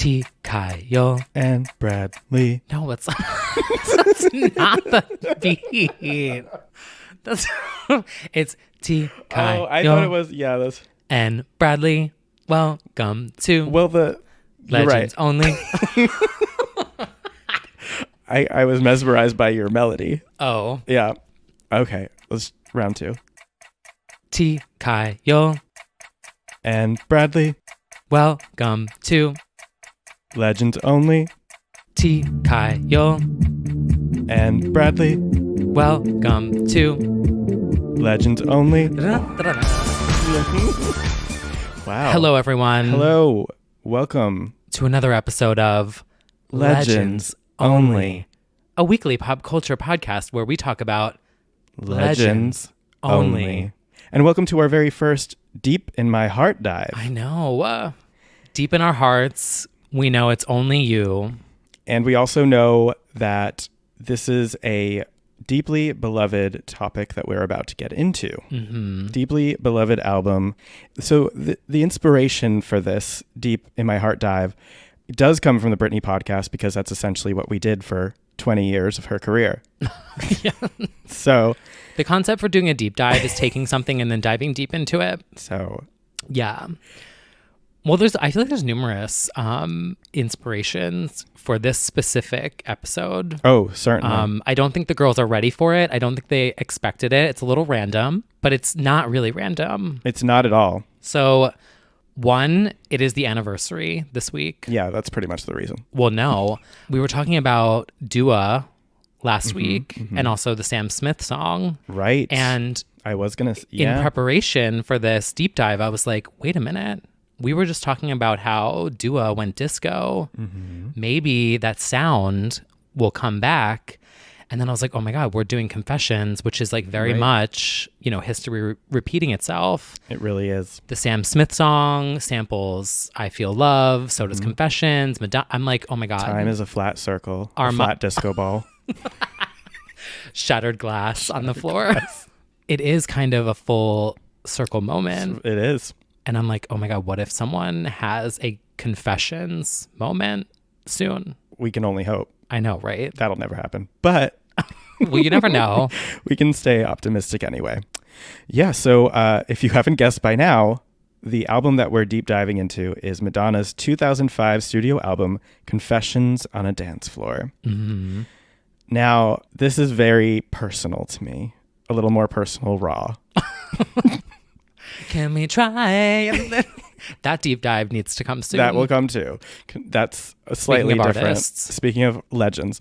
T. Kyle and Bradley. No, that's not the beat. It's T. Kyle. Oh, I thought it was, yeah, that's. And Bradley, welcome to right. Legends Only. I was mesmerized by your melody. Oh. Yeah. Okay, let's round two. T. Kyle. And Bradley. Welcome to Legends Only. T. Kyle. And Bradley. Welcome to Legends Only. Wow. Hello, everyone. Hello. Welcome to another episode of Legends Only, a weekly pop culture podcast where we talk about Legends Only. And welcome to our very first Deep in My Heart dive. I know. Deep in our hearts, we know it's only you. And we also know that this is a deeply beloved topic that we're about to get into. Mm-hmm. Deeply beloved album. So the inspiration for this Deep in My Heart dive does come from the Britney podcast, because that's essentially what we did for 20 years of her career. Yeah. So the concept for doing a deep dive is taking something and then diving deep into it. So yeah. Well, I feel like there's numerous inspirations for this specific episode. Oh, certainly. I don't think the girls are ready for it. I don't think they expected it. It's a little random, but it's not really random. It's not at all. So, one, it is the anniversary this week. Yeah, that's pretty much the reason. Well, no. We were talking about Dua last week and also the Sam Smith song. Right. And I was going to... Yeah. In preparation for this deep dive, I was like, wait a minute. We were just talking about how Dua went disco. Mm-hmm. Maybe that sound will come back. And then I was like, oh my God, we're doing Confessions, which is like very much, history repeating itself. It really is. The Sam Smith song samples I Feel Love. So does Confessions. Madonna. I'm like, oh my God. Time is a flat circle. A flat disco ball. Shattered glass on the floor. Yes. It is kind of a full circle moment. It is. And I'm like, oh my God, what if someone has a Confessions moment soon? We can only hope. I know, right? That'll never happen. But well, you never know. We can stay optimistic anyway. Yeah, so if you haven't guessed by now, the album that we're deep diving into is Madonna's 2005 studio album, Confessions on a Dance Floor. Mm-hmm. Now, this is very personal to me. A little more personal, raw. Can we try? That deep dive needs to come soon. That will come too. That's a slightly different. Artists. Speaking of legends,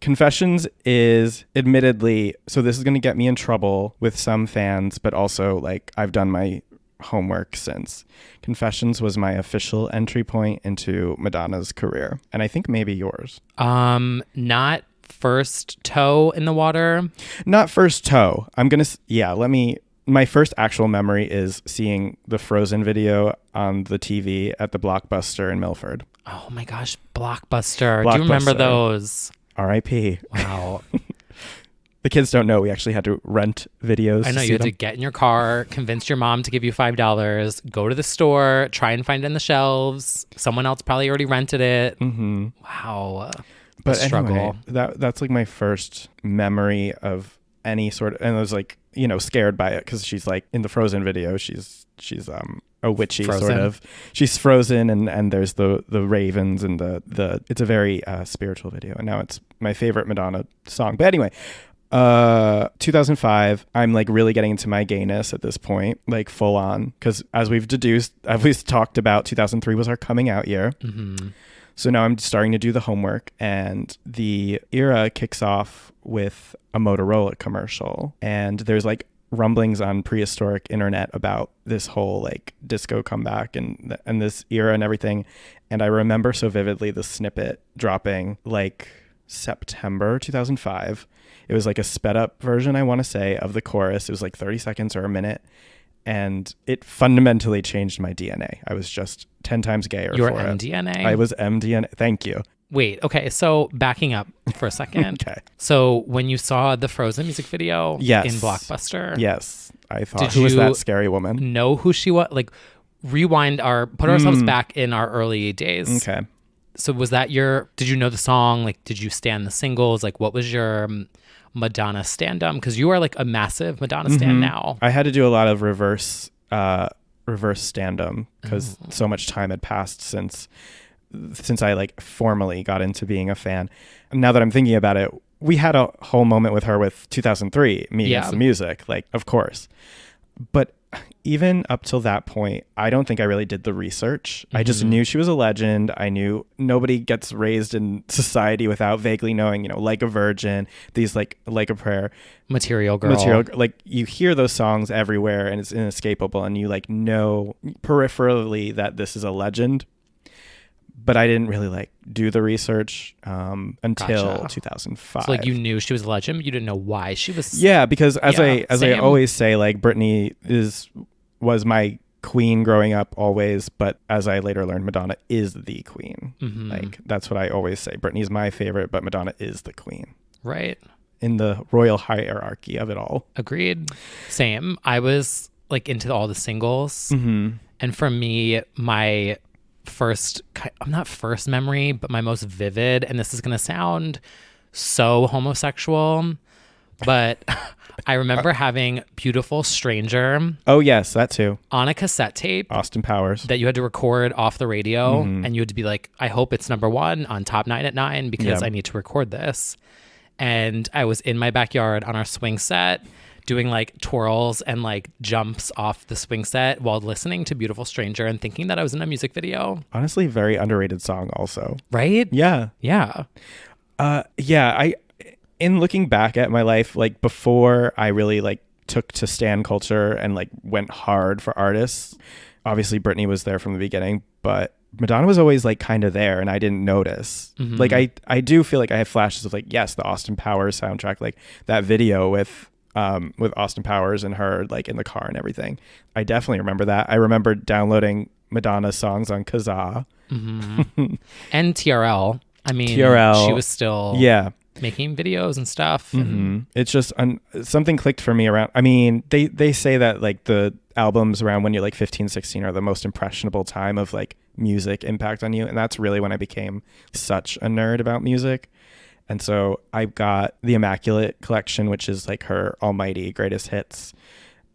Confessions is admittedly, so this is going to get me in trouble with some fans, but also like I've done my homework since. Confessions was my official entry point into Madonna's career, and I think maybe yours. Not first toe in the water. Not first toe. My first actual memory is seeing the Frozen video on the TV at the Blockbuster in Milford. Oh my gosh, Blockbuster. Do you remember those? R.I.P. Wow. The kids don't know we actually had to rent videos. I know, you had to get in your car, convince your mom to give you $5, go to the store, try and find it in the shelves. Someone else probably already rented it. Mm-hmm. Wow. But struggle. Anyway, that's like my first memory of any sort of, and I was like, scared by it because she's like in the Frozen video, she's a witchy frozen. Sort of. She's frozen, and there's the ravens and the it's a very spiritual video, and now it's my favorite Madonna song. But anyway, 2005, I'm like really getting into my gayness at this point, like full on, because as we've talked about, 2003 was our coming out year. Mm-hmm. So now I'm starting to do the homework, and the era kicks off with a Motorola commercial, and there's like rumblings on prehistoric internet about this whole like disco comeback and this era and everything. And I remember so vividly the snippet dropping like September 2005. It was like a sped up version, I want to say, of the chorus. It was like 30 seconds or a minute. And it fundamentally changed my DNA. I was just 10 times gayer. Your for MDNA? It. I was MDNA. Thank you. Wait, okay. So backing up for a second. Okay. So when you saw the Frozen music video in Blockbuster. Yes. I thought, who was that scary woman? Know who she was? Like, rewind put ourselves back in our early days. Okay. So was that did you know the song? Like, did you stand the singles? Like, what was your Madonna stand-up? Because you are like a massive Madonna stan now. I had to do a lot of reverse stand-up because so much time had passed since I like formally got into being a fan. Now that I'm thinking about it, we had a whole moment with her with 2003, Me Against the Music, like, of course. But even up till that point, I don't think I really did the research. I just knew she was a legend. I knew nobody gets raised in society without vaguely knowing, Like a Virgin, these like a Prayer. Material Girl. Like, you hear those songs everywhere and it's inescapable, and you like know peripherally that this is a legend. But I didn't really like do the research until 2005. So like you knew she was a legend, but you didn't know why she was. Yeah, because as I always say, like Britney was my queen growing up always, but as I later learned, Madonna is the queen. Like that's what I always say. Britney's my favorite, but Madonna is the queen. Right. In the royal hierarchy of it all. Agreed. Same. I was like into all the singles, and for me, my not first memory, but my most vivid, and this is going to sound so homosexual, but I remember having Beautiful Stranger. Oh, yes, that too. On a cassette tape. Austin Powers. That you had to record off the radio, and you had to be like, I hope it's number 1 on Top 9 at 9 because I need to record this. And I was in my backyard on our swing set doing like twirls and like jumps off the swing set while listening to Beautiful Stranger and thinking that I was in a music video. Honestly, very underrated song also. Right? Yeah. Yeah. In looking back at my life, like before I really like took to stan culture and like went hard for artists, obviously Britney was there from the beginning, but Madonna was always like kind of there and I didn't notice. Like I do feel like I have flashes of like, yes, the Austin Powers soundtrack, like that video with Austin Powers and her like in the car and everything. I definitely remember that. I remember downloading Madonna songs on Kazaa. And TRL. I mean, she was still making videos and stuff. And it's just something clicked for me around. I mean, they say that like the albums around when you're like 15, 16 are the most impressionable time of like music impact on you. And that's really when I became such a nerd about music. And so I got the Immaculate Collection, which is like her almighty greatest hits.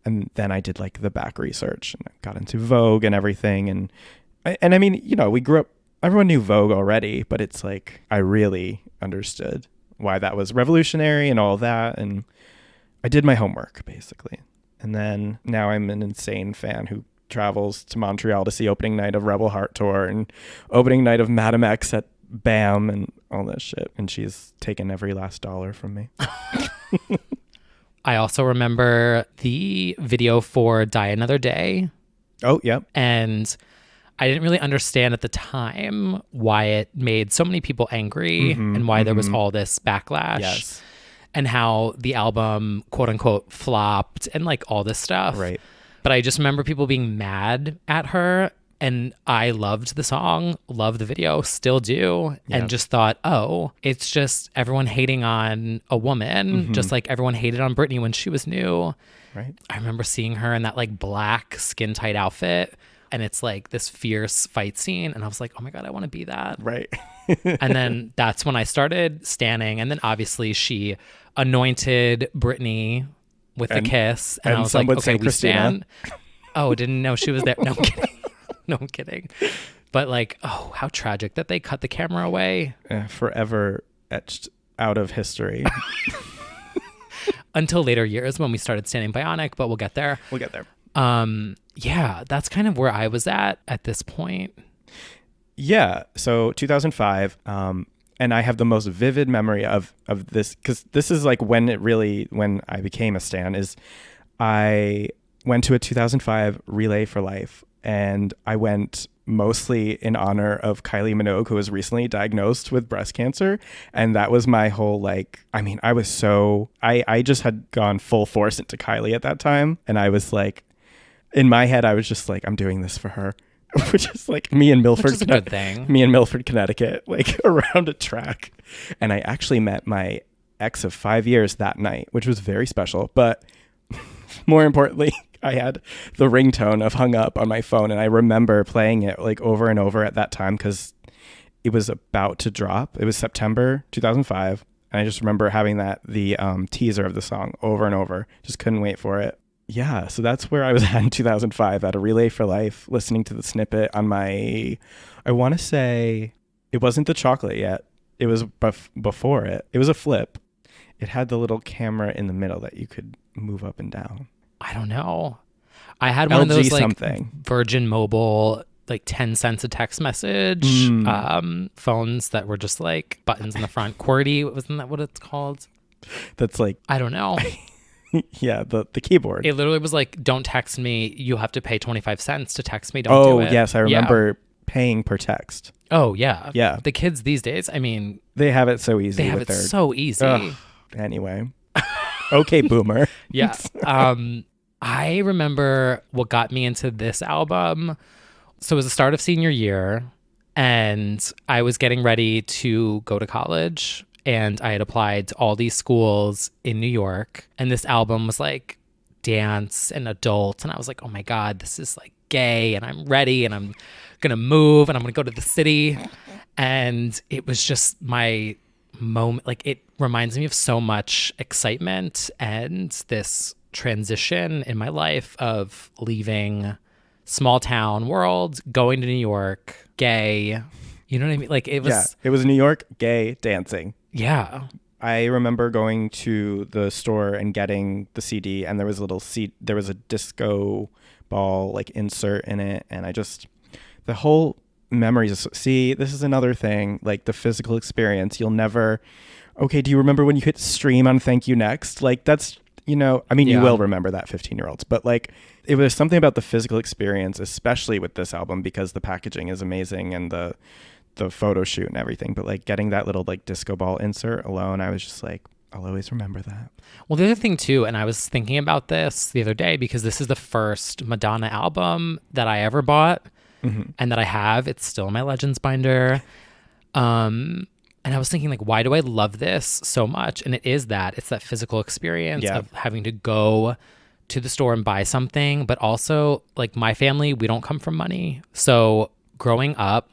And then I did like the back research and I got into Vogue and everything. And I mean, we grew up, everyone knew Vogue already, but it's like I really understood why that was revolutionary and all that. And I did my homework basically. And then now I'm an insane fan who travels to Montreal to see opening night of Rebel Heart Tour and opening night of Madame X at BAM and all that shit. And she's taken every last dollar from me. I also remember the video for Die Another Day. Oh, yep. And I didn't really understand at the time why it made so many people angry and why there was all this backlash. Yes. And how the album, quote unquote, flopped and like all this stuff. Right. But I just remember people being mad at her. And I loved the song, loved the video, still do, and just thought, oh, it's just everyone hating on a woman, just like everyone hated on Britney when she was new. Right. I remember seeing her in that like black skin tight outfit, and it's like this fierce fight scene, and I was like, oh my God, I want to be that. Right. And then that's when I started standing, and then obviously she anointed Britney with the kiss, and I was like, okay, we stand. Oh, didn't know she was there. No, I'm kidding. No, I'm kidding. But like, oh, how tragic that they cut the camera away. Forever etched out of history. Until later years when we started standing Bionic, but we'll get there. We'll get there. Yeah, that's kind of where I was at this point. Yeah. So 2005, and I have the most vivid memory of this, because this is like when I became a stan, is I went to a 2005 Relay for Life. And I went mostly in honor of Kylie Minogue, who was recently diagnosed with breast cancer. And that was my whole, like, I mean, I just had gone full force into Kylie at that time. And I was like, in my head, I was just like, I'm doing this for her. Which is like me in Milford, Connecticut, like around a track. And I actually met my ex of 5 years that night, which was very special. But more importantly, I had the ringtone of Hung Up on my phone, and I remember playing it like over and over at that time because it was about to drop. It was September 2005, and I just remember having the teaser of the song over and over. Just couldn't wait for it. Yeah, so that's where I was at in 2005 at a Relay for Life, listening to the snippet on my, I want to say, it wasn't the chocolate yet. It was before it. It was a flip. It had the little camera in the middle that you could move up and down. I don't know. I had one of those like Virgin Mobile, like 10 cents a text message phones that were just like buttons in the front. QWERTY, wasn't that what it's called? That's like, I don't know. Yeah, the keyboard. It literally was like, don't text me. You have to pay 25 cents to text me. Don't do it. Oh, yes. I remember paying per text. Oh, yeah. Yeah. The kids these days, I mean. They have it so easy. They have it so easy. Ugh. Anyway. Okay, boomer. Yeah. I remember what got me into this album. So it was the start of senior year, and I was getting ready to go to college. And I had applied to all these schools in New York. And this album was like dance and adult. And I was like, oh my God, this is like gay. And I'm ready. And I'm going to move. And I'm going to go to the city. And it was just my moment. Like, it reminds me of so much excitement and this transition in my life of leaving small town world, going to New York, gay. You know what I mean? Like, it was. Yeah, it was New York, gay, dancing. Yeah. I remember going to the store and getting the CD, and there was a disco ball like insert in it, and the whole memories. See, this is another thing, like the physical experience. You'll never. Okay, do you remember when you hit stream on Thank You Next? Like, that's, you know, I mean, you will remember that, 15-year-olds, but like, it was something about the physical experience, especially with this album, because the packaging is amazing and the photo shoot and everything, but like getting that little like disco ball insert alone, I was just like, I'll always remember that. Well, the other thing too, and I was thinking about this the other day because this is the first Madonna album that I ever bought and that I have. It's still in my Legends binder. And I was thinking, like, why do I love this so much? And it's that physical experience of having to go to the store and buy something, but also like my family, we don't come from money. So growing up,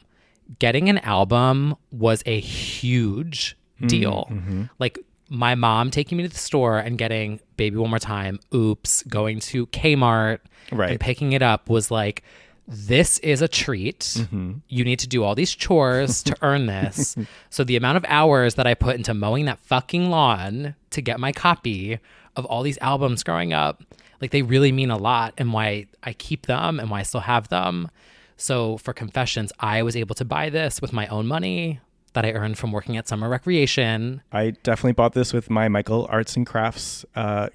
getting an album was a huge deal. Like my mom taking me to the store and getting Baby One More Time, Oops, going to Kmart and picking it up was like, this is a treat. You need to do all these chores to earn this. So the amount of hours that I put into mowing that fucking lawn to get my copy of all these albums growing up, like, they really mean a lot, and why I keep them and why I still have them. So for Confessions, I was able to buy this with my own money that I earned from working at Summer Recreation. I definitely bought this with my Michael Arts and Crafts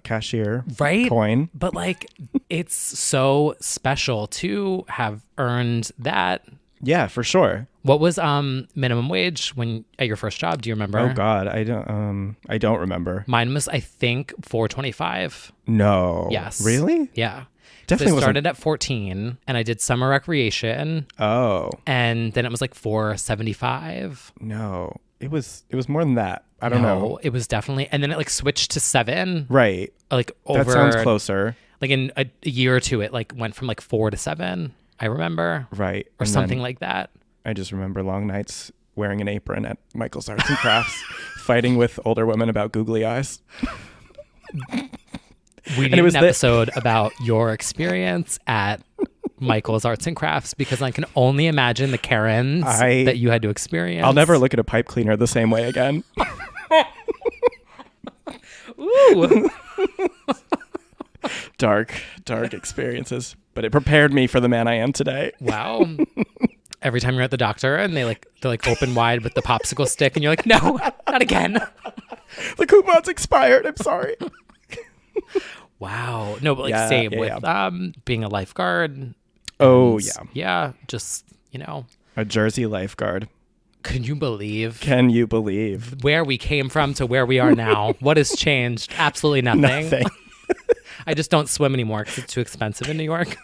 cashier coin. But like, it's so special to have earned that. Yeah, for sure. What was minimum wage when at your first job? Do you remember? Oh God, I don't remember. Mine was, I think, $4.25. No. Yes. Really? Yeah. Definitely. So I started at 14 and I did Summer Recreation. Oh. And then it was like $4.75. No. It was more than that. I don't know. It was definitely, and then it like switched to $7. Right. Like over. That sounds closer. Like in a year or two, it like went from like $4 to $7. I remember. Right. Or something like that. I just remember long nights wearing an apron at Michael's Arts and Crafts, fighting with older women about googly eyes. We need an episode about your experience at Michael's Arts and Crafts, because I can only imagine the Karens that you had to experience. I'll never look at a pipe cleaner the same way again. Ooh. Dark experiences, but it prepared me for the man I am today. Wow. Every time you're at the doctor and they're like open wide with the popsicle stick and you're like, no, not again. The coupon's expired. I'm sorry. Wow. No, but like same with being a lifeguard. Oh, yeah. Yeah. Just, you know. A Jersey lifeguard. Can you believe where we came from to where we are now? What has changed? Absolutely nothing. I just don't swim anymore because it's too expensive in New York.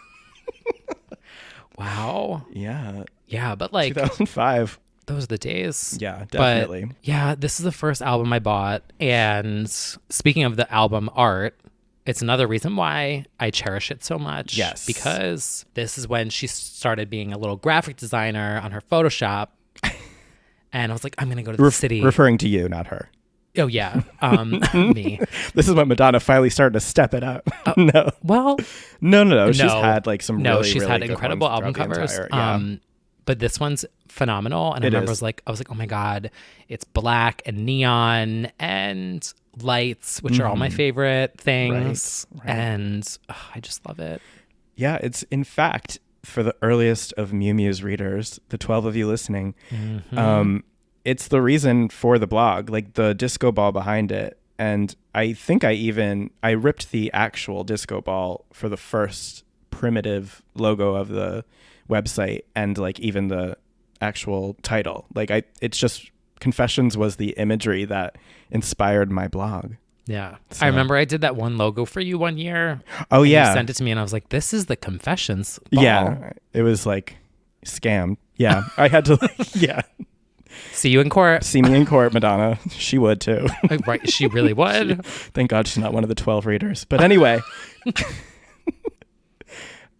Wow. Yeah. Yeah, but like 2005. Those are the days. Yeah, definitely. But yeah, this is the first album I bought. And speaking of the album art, It's another reason why I cherish it so much. Yes. Because this is when she started being a little graphic designer on her Photoshop. And I was like, I'm going to go to the city. Referring to you, not her. Oh, yeah. Me. This is when Madonna finally started to step it up. No. Well. No. She's had like some No, really, she's really had good incredible ones album throughout the covers. entire- But this one's phenomenal. And I remember I was like, oh my God, it's black and neon and lights, which are all my favorite things. Right. And I just love it. Yeah, it's in fact, for the earliest of Mew Mew's readers, the 12 of you listening, it's the reason for the blog, like the disco ball behind it. And I think I ripped the actual disco ball for the first primitive logo of the website and like even the actual title. Like it's just Confessions was the imagery that inspired my blog. Yeah. So. I remember I did that one logo for you one year. Oh, yeah. You sent it to me and I was like, this is the Confessions ball. Yeah. It was like scammed. Yeah. I had to, yeah. See you in court. See me in court, Madonna. She would too. Right. She really would. Thank God she's not one of the 12 readers. But anyway.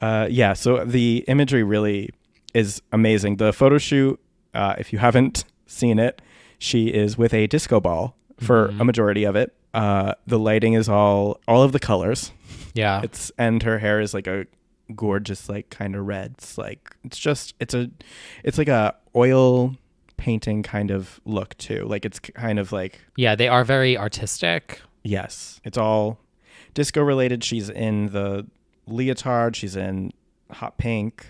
Yeah. So the imagery really is amazing. The photo shoot, if you haven't seen it, she is with a disco ball for a majority of it. The lighting is all of the colors. Yeah. And her hair is like a gorgeous, like kind of red. It's like, it's like a oil painting kind of look too. Like it's kind of like, yeah, they are very artistic. Yes. It's all disco related. She's in the leotard. She's in hot pink.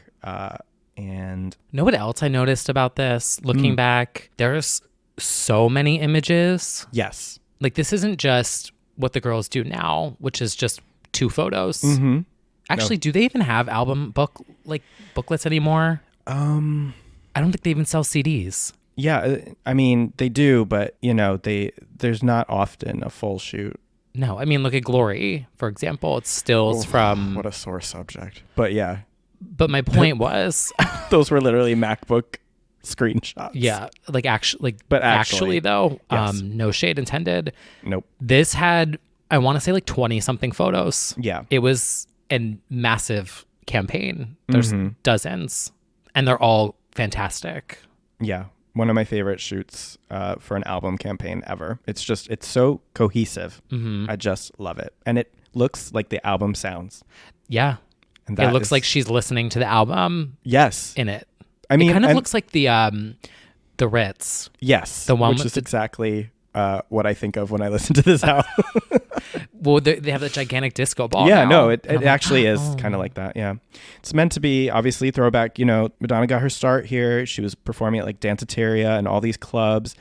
And know what else I noticed about this? Looking back, there's so many images. Yes. Like this isn't just what the girls do now, which is just 2 photos. Mm-hmm. Actually, do they even have album booklets anymore? I don't think they even sell CDs. Yeah, I mean they do, but you know there's not often a full shoot. No, I mean look at Glory, for example. It's stills from. What a sore subject. But yeah. But my point was, those were literally MacBook screenshots. Yeah, like actually, but actually though, yes. No shade intended. Nope. This had, I want to say like 20 something photos. Yeah. It was a massive campaign. There's dozens, and they're all fantastic. Yeah. One of my favorite shoots for an album campaign ever. It's so cohesive. I just love it. And it looks like the album sounds. Yeah. And it looks like she's listening to the album. Yes. In it. I mean, it kind of looks like the Ritz. Yes. The one which is exactly what I think of when I listen to this album. Well, they have that gigantic disco ball. Yeah, now. no, it actually is kind of like that. Yeah. It's meant to be obviously throwback. You know, Madonna got her start here. She was performing at like Danceteria and all these clubs.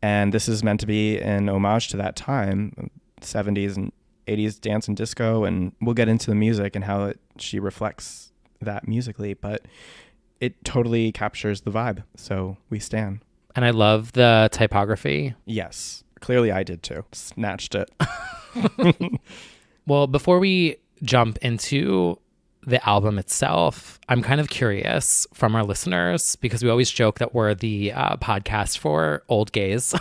And this is meant to be an homage to that time, 70s and 80s dance and disco. And we'll get into the music and how she reflects that musically. But it totally captures the vibe. So we stan. And I love the typography. Yes. Clearly I did too. Snatched it. Well, before we jump into the album itself, I'm kind of curious from our listeners, because we always joke that we're the podcast for old gays.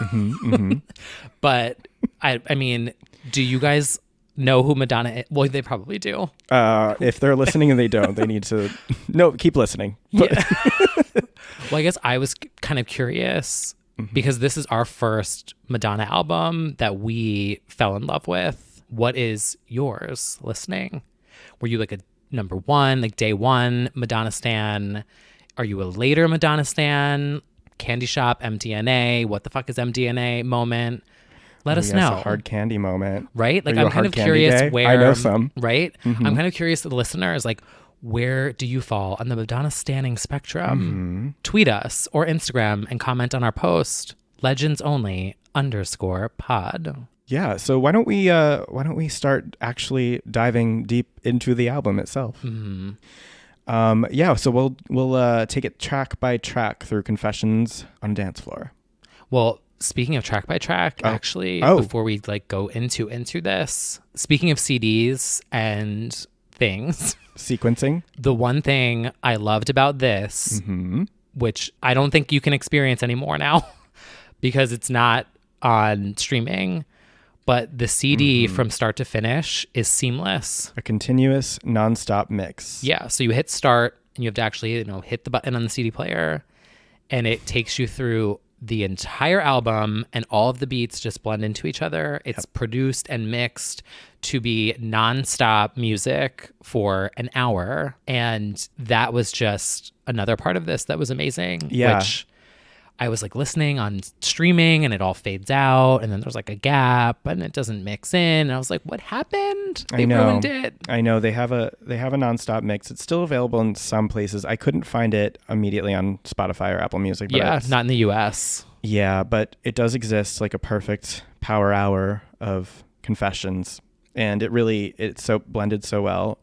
But I mean, do you guys know who Madonna is? Well, they probably do. If they're listening and they don't, they need to keep listening. Yeah. Well, I guess I was kind of curious because this is our first Madonna album that we fell in love with. What is yours listening? Were you like a number one, like day one Madonna stan? Are you a later Madonna stan? Candy Shop, MDNA, what the fuck is MDNA moment? Let us know. A hard candy moment. Right? Like I'm kind of curious where. I know some. Right? I'm kind of curious to the listeners, like, where do you fall on the Madonna standing spectrum? Tweet us or Instagram and comment on our post, legendsonly_pod. Yeah, so why don't we start actually diving deep into the album itself? Yeah, so we'll take it track by track through Confessions on a Dance Floor. Well, speaking of track by track, actually, before we like go into this, speaking of CDs and things, sequencing, the one thing I loved about this, which I don't think you can experience anymore now because it's not on streaming, but the CD from start to finish is seamless. A continuous, nonstop mix. Yeah, so you hit start and you have to actually, hit the button on the CD player, and it takes you through the entire album, and all of the beats just blend into each other. It's produced and mixed to be nonstop music for an hour, and that was just another part of this that was amazing. Yeah. Which I was like listening on streaming, and it all fades out, and then there's like a gap, and it doesn't mix in. And I was like, "What happened? They ruined it." I know they have a nonstop mix. It's still available in some places. I couldn't find it immediately on Spotify or Apple Music. But Yeah, not in the U.S. Yeah, but it does exist, like a perfect power hour of confessions, and it's so blended so well.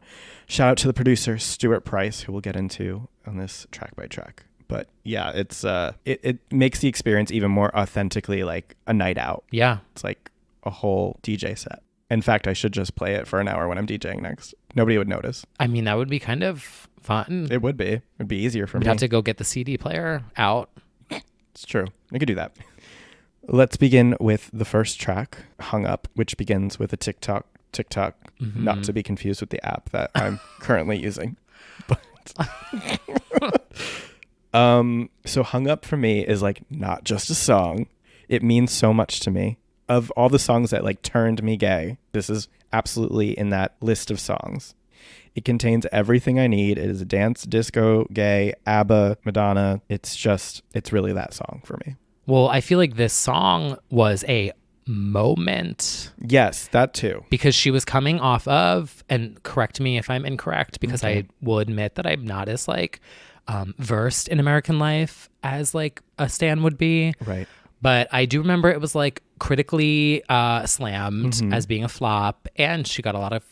Shout out to the producer Stuart Price, who we'll get into on this track by track. But yeah, it's it makes the experience even more authentically like a night out. Yeah. It's like a whole DJ set. In fact, I should just play it for an hour when I'm DJing next. Nobody would notice. I mean, that would be kind of fun. It would be. It'd be easier for me. We'd have to go get the CD player out. It's true. I could do that. Let's begin with the first track, Hung Up, which begins with a TikTok, not to be confused with the app that I'm currently using. But so Hung Up for me is like not just a song. It means so much to me. Of all the songs that like turned me gay, this is absolutely in that list of songs. It contains everything I need. It is a dance, disco, gay, ABBA, Madonna. It's really that song for me. Well, I feel like this song was a moment. Yes, that too. Because she was coming off of, and correct me if I'm incorrect, because I will admit that I'm not as like versed in American life as like a stan would be. Right. But I do remember it was like critically slammed as being a flop, and she got a lot of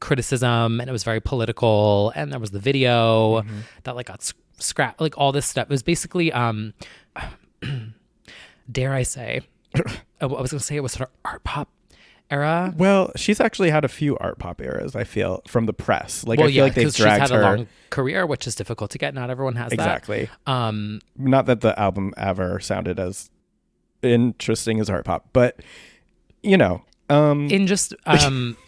criticism, and it was very political, and there was the video that like got scrapped, like all this stuff. It was basically dare I say I was gonna say it was sort of art pop era. Well, she's actually had a few art pop eras, I feel, from the press. Like, well, I feel like they've dragged she's had her. a long career, which is difficult to get. Not everyone has Exactly. that. Not that the album ever sounded as interesting as art pop, but in just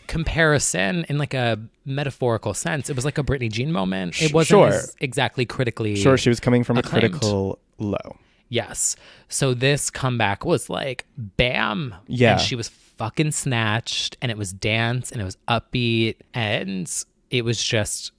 comparison, in like a metaphorical sense, it was like a Britney Jean moment. It wasn't exactly critically she was coming from acclaimed. a critical low. Yes. So this comeback was like bam. Yeah. And she was fucking snatched, and it was dance, and it was upbeat, and it was just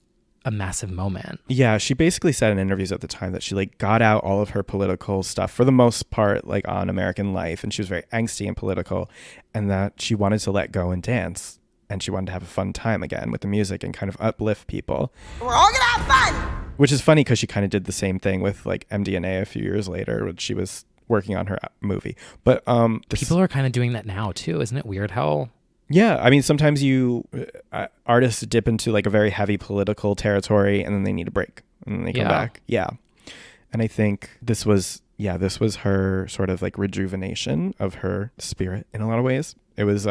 a massive moment. Yeah, she basically said in interviews at the time that she like got out all of her political stuff for the most part, like on American life, and she was very angsty and political, and that she wanted to let go and dance, and she wanted to have a fun time again with the music and kind of uplift people. We're all gonna have fun! Which is funny because she kind of did the same thing with like MDNA a few years later, when she was working on her movie. But people are kind of doing that now too. Isn't it weird how... Yeah, I mean, sometimes artists dip into like a very heavy political territory, and then they need a break, and then they come back. Yeah, and I think this was her sort of like rejuvenation of her spirit in a lot of ways. It was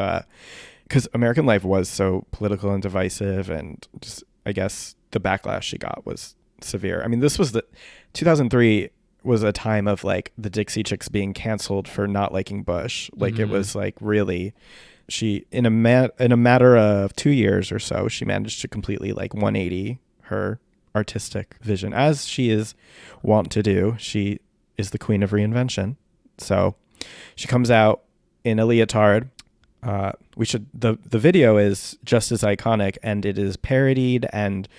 because American life was so political and divisive, and just I guess the backlash she got was severe. I mean, this was 2003 was a time of like the Dixie Chicks being canceled for not liking Bush. Like it was like really. She in a matter of 2 years or so, she managed to completely like 180 her artistic vision, as she is wont to do. She is the queen of reinvention. So she comes out in a leotard. The video is just as iconic, and it is parodied and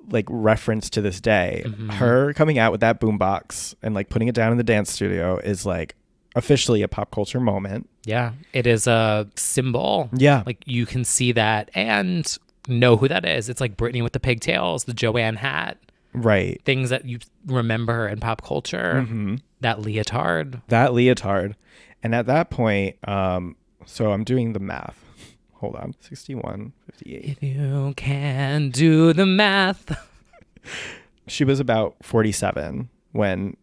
like referenced to this day. Her coming out with that boombox and like putting it down in the dance studio is like officially a pop culture moment. Yeah, it is a symbol. Yeah. Like you can see that and know who that is. It's like Britney with the pigtails, the Joanne hat. Right. Things that you remember in pop culture. That leotard. And at that point, so I'm doing the math. Hold on. 61, 58. If you can do the math. She was about 47 when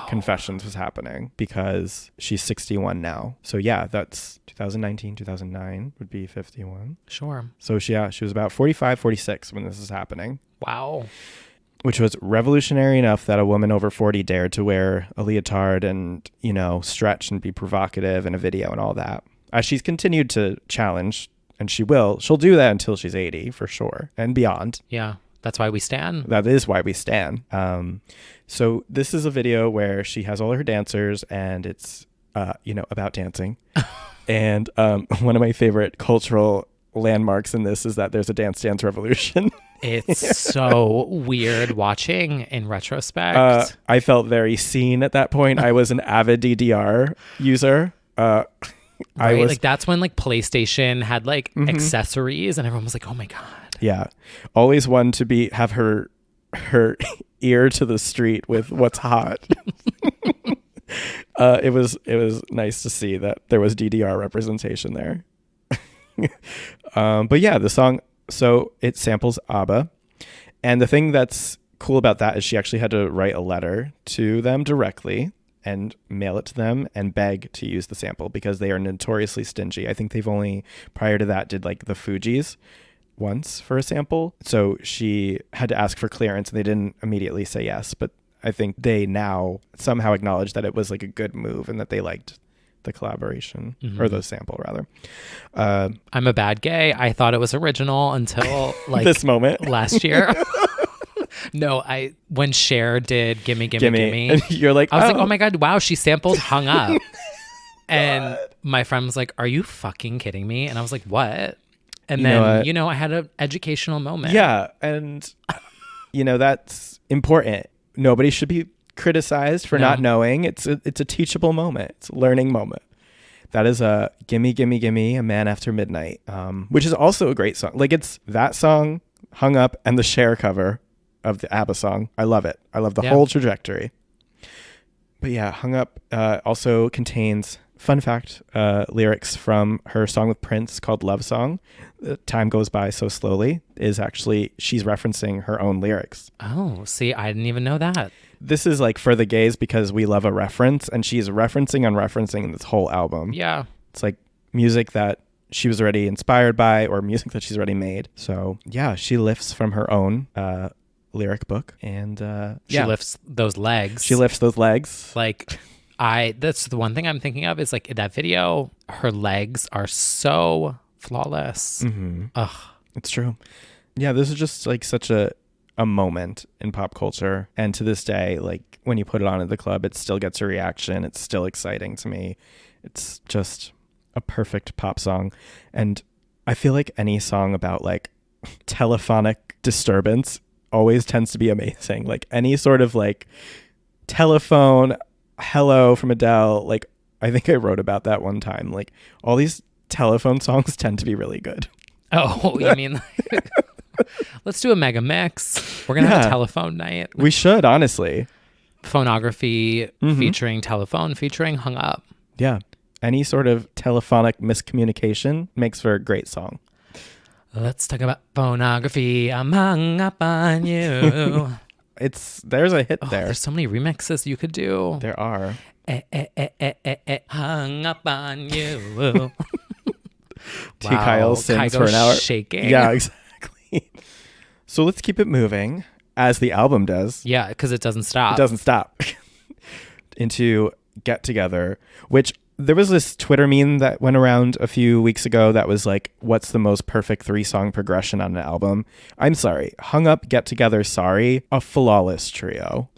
Confessions was happening, because she's 61 now. So yeah, that's 2019, 2009 would be 51. Sure. So she was about 45, 46 when this is happening. Wow. Which was revolutionary enough that a woman over 40 dared to wear a leotard and, stretch and be provocative in a video and all that. as she's continued to challenge, and she'll do that until she's 80 for sure and beyond. Yeah. That's why we stand. That is why we stand. So this is a video where she has all her dancers, and it's, about dancing. And one of my favorite cultural landmarks in this is that there's a Dance Dance Revolution. It's so weird watching in retrospect. I felt very seen at that point. I was an avid DDR user. Right? Like that's when like PlayStation had like accessories, and everyone was like, oh my God. Yeah. Always one to have her ear to the street with what's hot. It was nice to see that there was DDR representation there. But yeah, the song, so it samples ABBA. And the thing that's cool about that is she actually had to write a letter to them directly and mail it to them and beg to use the sample because they are notoriously stingy. I think they've only, prior to that, did like the Fugees once for a sample. So she had to ask for clearance, and they didn't immediately say yes. But I think they now somehow acknowledge that it was like a good move and that they liked the collaboration or the sample rather. I'm a bad gay. I thought it was original until like this moment last year. No, when Cher did Gimme Gimme, and you're like, I was like, oh my God, wow, she sampled Hung Up. And my friend was like, are you fucking kidding me? And I was like, what? And then, I had an educational moment. Yeah. And, that's important. Nobody should be criticized for not knowing. It's a teachable moment. It's a learning moment. That is a Gimme Gimme Gimme, A Man After Midnight, which is also a great song. Like it's that song, Hung Up, and the Cher cover of the ABBA song. I love it. I love the whole trajectory. But yeah, Hung Up also contains, fun fact, lyrics from her song with Prince called Love Song. Time Goes By So Slowly is actually, she's referencing her own lyrics. Oh, see, I didn't even know that. This is like for the gays because we love a reference, and she's referencing this whole album. Yeah. It's like music that she was already inspired by or music that she's already made. So yeah, she lifts from her own lyric book, and she lifts those legs. She lifts those legs. Like that's the one thing I'm thinking of is like that video, her legs are so flawless. Ugh. It's true. Yeah, this is just like such a moment in pop culture, and to this day, like when you put it on at the club, it still gets a reaction. It's still exciting to me. It's just a perfect pop song. And I feel like any song about like telephonic disturbance always tends to be amazing. Like any sort of like telephone hello from Adele, like I think I wrote about that one time. Like all these telephone songs tend to be really good. Oh, you mean like, let's do a mega mix. We're gonna have a telephone night. We should, honestly. Phonography featuring telephone, featuring Hung Up. Yeah. Any sort of telephonic miscommunication makes for a great song. Let's talk about phonography. I'm hung up on you. There's a hit there. There's so many remixes you could do. There are. Hung up on you. T. Kyle sings for an hour. Shaking. Yeah, exactly. So let's keep it moving, as the album does. Yeah, because it doesn't stop. It doesn't stop. Into Get Together, which there was this Twitter meme that went around a few weeks ago that was like, what's the most perfect 3-song progression on an album? I'm sorry. Hung Up, Get Together, Sorry, a flawless trio.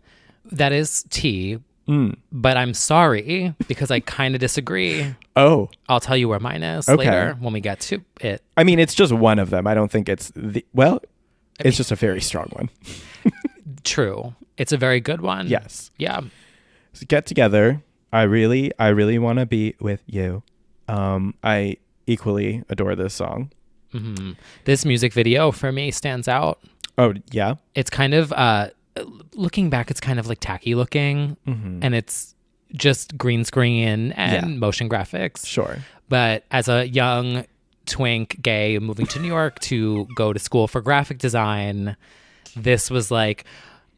That is T, but I'm sorry because I kind of disagree. Oh. I'll tell you where mine is later when we get to it. I mean, it's just one of them. I don't think it's it's just a very strong one. True. It's a very good one. Yes. Yeah. So Get Together. I really want to be with you. I equally adore this song. This music video for me stands out. Oh, yeah. It's kind of, looking back, it's kind of like tacky looking, and it's just green screen and motion graphics. Sure. But as a young twink gay moving to New York to go to school for graphic design, this was like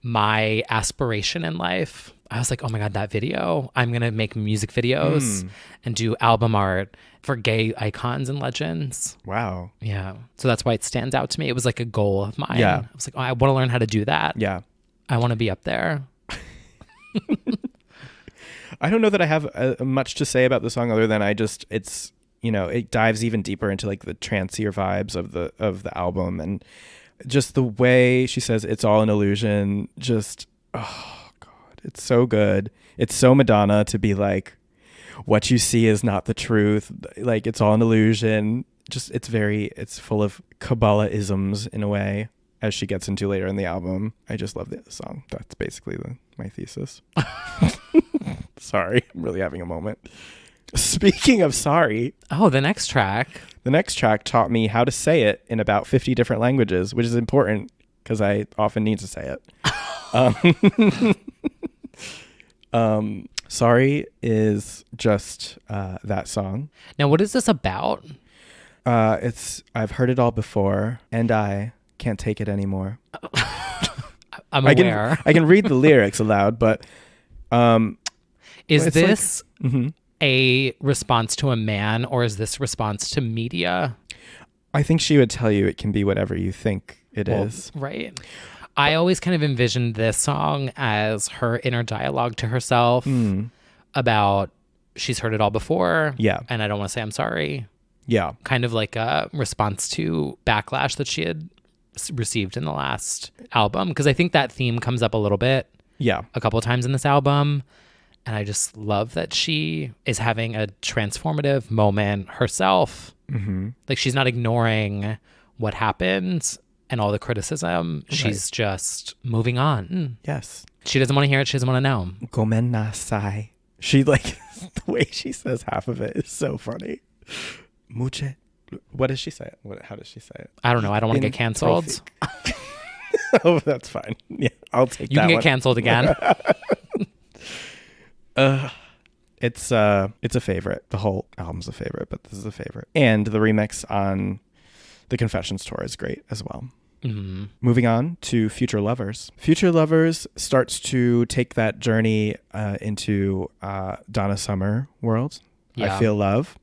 my aspiration in life. I was like, oh my God, that video. I'm going to make music videos and do album art for gay icons and legends. Wow. Yeah. So that's why it stands out to me. It was like a goal of mine. Yeah. I was like, oh, I want to learn how to do that. Yeah. I want to be up there. I don't know that I have much to say about the song other than it's, you know, it dives even deeper into like the trancier vibes of the album, and just the way she says it's all an illusion. Just, oh God, it's so good. It's so Madonna to be like, what you see is not the truth. Like, it's all an illusion. Just, it's full of Kabbalah-isms in a way, as she gets into later in the album. I just love the song. That's basically my thesis. Sorry, I'm really having a moment. Speaking of sorry. Oh, the next track. The next track taught me how to say it in about 50 different languages, which is important because I often need to say it. Sorry is just that song. Now, what is this about? I've heard it all before, and I can't take it anymore. I'm aware. I can read the lyrics aloud, but is this a response to a man, or is this response to media? I think she would tell you it can be whatever you think it is. Right. I always kind of envisioned this song as her inner dialogue to herself about she's heard it all before. Yeah. And I don't want to say I'm sorry. Yeah. Kind of like a response to backlash that she had received in the last album. Because I think that theme comes up a little bit. Yeah. A couple of times in this album. And I just love that she is having a transformative moment herself. Mm-hmm. Like, she's not ignoring what happened and all the criticism. Right. She's just moving on. Yes. She doesn't want to hear it. She doesn't want to know. Gomen nasai. She, like, the way she says half of it is so funny. Muche. What does she say? How does she say it? I don't know. I don't want to get canceled. Oh, that's fine. Yeah, I'll take that. You can get canceled again. It's a favorite. The whole album's a favorite, but this is a favorite. And the remix on the Confessions tour is great as well. Mm-hmm. Moving on to Future Lovers. Future Lovers starts to take that journey into Donna Summer world. Yeah. I Feel Love.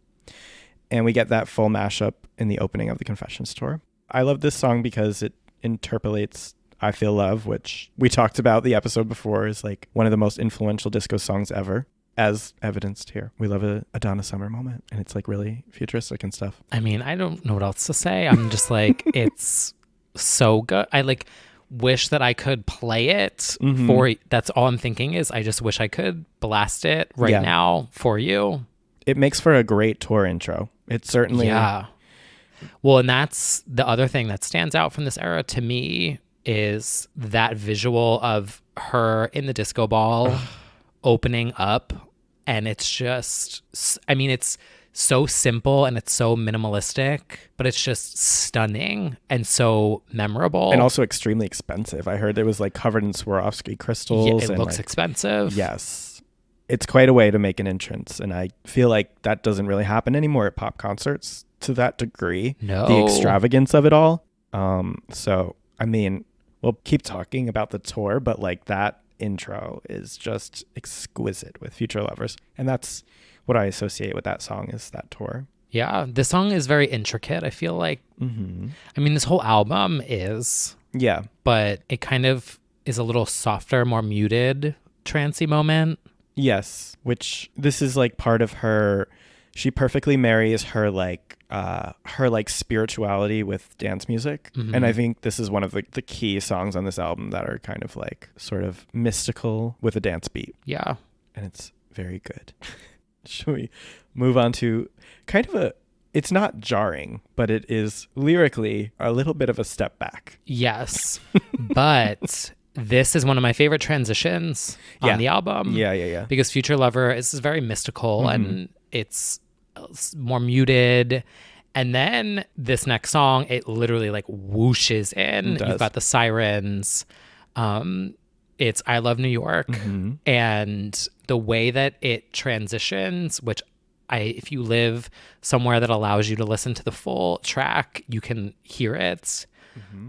And we get that full mashup in the opening of the Confessions tour. I love this song because it interpolates I Feel Love, which we talked about the episode before is like one of the most influential disco songs ever, as evidenced here. We love a Donna Summer moment, and it's like really futuristic and stuff. I mean, I don't know what else to say. I'm just like, it's so good. I like wish that I could play it for, that's all I'm thinking is I just wish I could blast it right now for you. It makes for a great tour intro. It certainly. Yeah. Well, and that's the other thing that stands out from this era to me is that visual of her in the disco ball opening up. And it's just, I mean, it's so simple and it's so minimalistic, but it's just stunning and so memorable. And also extremely expensive. I heard it was like covered in Swarovski crystals. Yeah, it looks expensive. Yes. It's quite a way to make an entrance. And I feel like that doesn't really happen anymore at pop concerts to that degree. No. The extravagance of it all. So, I mean, we'll keep talking about the tour, but like that intro is just exquisite with Future Lovers. And that's what I associate with that song is that tour. Yeah, this song is very intricate. I feel like, I mean, this whole album is. Yeah. But it kind of is a little softer, more muted, trancey moment. Yes, which this is like part of her. She perfectly marries her like spirituality with dance music. And I think this is one of the key songs on this album that are kind of like sort of mystical with a dance beat. Yeah. And it's very good. Should we move on to kind of it's not jarring, but it is lyrically a little bit of a step back. Yes. But this is one of my favorite transitions on the album. Yeah. Because Future Lover is very mystical and it's more muted. And then this next song, it literally like whooshes in. You've got the sirens. It's I Love New York. And the way that it transitions, which if you live somewhere that allows you to listen to the full track, you can hear it.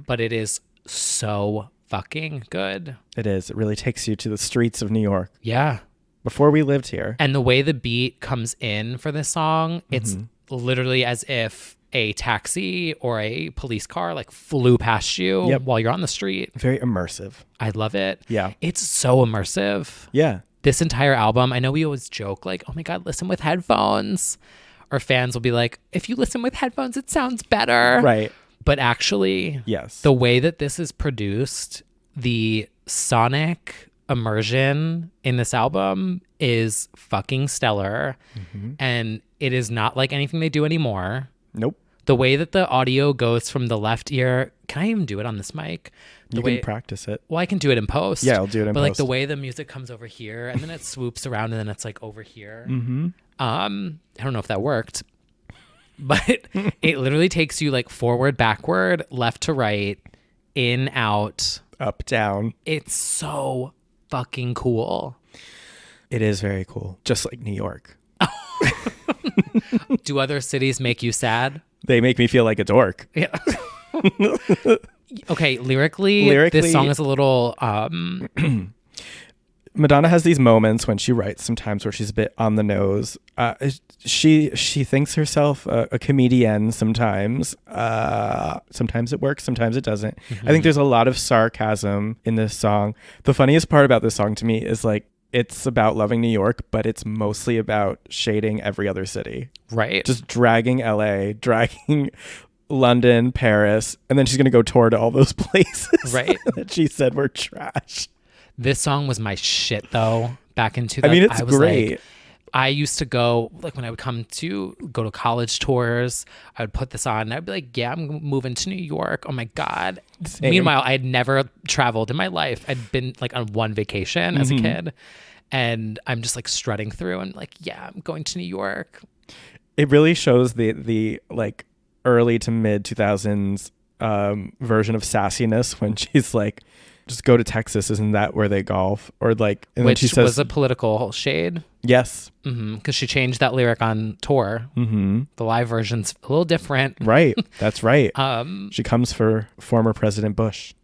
But it is so fucking good. It is. It really takes you to the streets of New York. Yeah. Before we lived here. And the way the beat comes in for this song, it's literally as if a taxi or a police car like flew past you while you're on the street. Very immersive. I love it. Yeah. It's so immersive. Yeah. This entire album, I know we always joke like, oh my God, listen with headphones or fans will be like, if you listen with headphones, it sounds better. Right. But actually, Yes. the way that this is produced, the sonic immersion in this album is fucking stellar. And it is not like anything they do anymore. Nope. The way that the audio goes from the left ear, can I even do it on this mic? You can practice it. Well, I can do it in post. Yeah, I'll do it in but post. Like the way the music comes over here and then it swoops around and then it's like over here. I don't know if that worked, but it literally takes you like forward, backward, left to right, in, out, up, down. It's so fucking cool. It is very cool. Just like New York. Do other cities make you sad? They make me feel like a dork. Yeah. Okay, lyrically, this song is a little Madonna has these moments when she writes sometimes where she's a bit on the nose. She thinks herself a comedian sometimes. Sometimes it works, sometimes it doesn't. I think there's a lot of sarcasm in this song. The funniest part about this song to me is like it's about loving New York, but it's mostly about shading every other city. Right. Just dragging LA, dragging London, Paris, and then she's going to go tour to all those places right. that she said were trash. This song was my shit though. Back in 2000, I mean, it's great. Like, I used to go, like when I would go to college tours, I would put this on and I'd be like, yeah, I'm moving to New York. Oh my God. Same. Meanwhile, I had never traveled in my life. I'd been like on one vacation as a kid and I'm just like strutting through and like, yeah, I'm going to New York. It really shows the like early to mid 2000s version of sassiness when she's like, just go to Texas. Isn't that where they golf? Or like, and which then she says, was a political shade. Yes. Because she changed that lyric on tour. The live version's a little different. Right. That's right. She comes for former President Bush.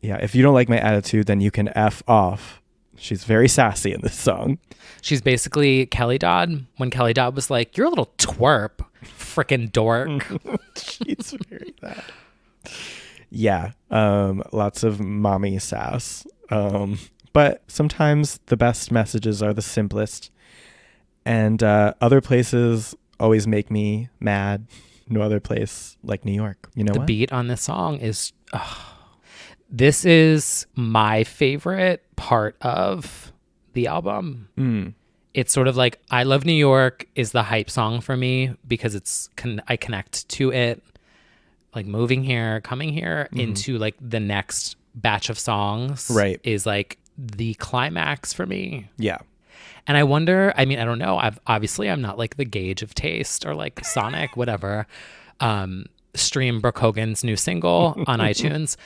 Yeah. If you don't like my attitude, then you can F off. She's very sassy in this song. She's basically Kelly Dodd when Kelly Dodd was like, you're a little twerp, frickin' dork. She's very that. Yeah. Lots of mommy sass. But sometimes the best messages are the simplest. And other places always make me mad. No other place like New York. You know the what? beat on this song is... this is my favorite part of the album. It's sort of like I Love New York is the hype song for me because I connect to it. Like moving here, coming here into like the next batch of songs is like the climax for me. Yeah. And I wonder, I mean, I don't know. I'm not like the gauge of taste or like Sonic, whatever. Stream Brooke Hogan's new single on iTunes.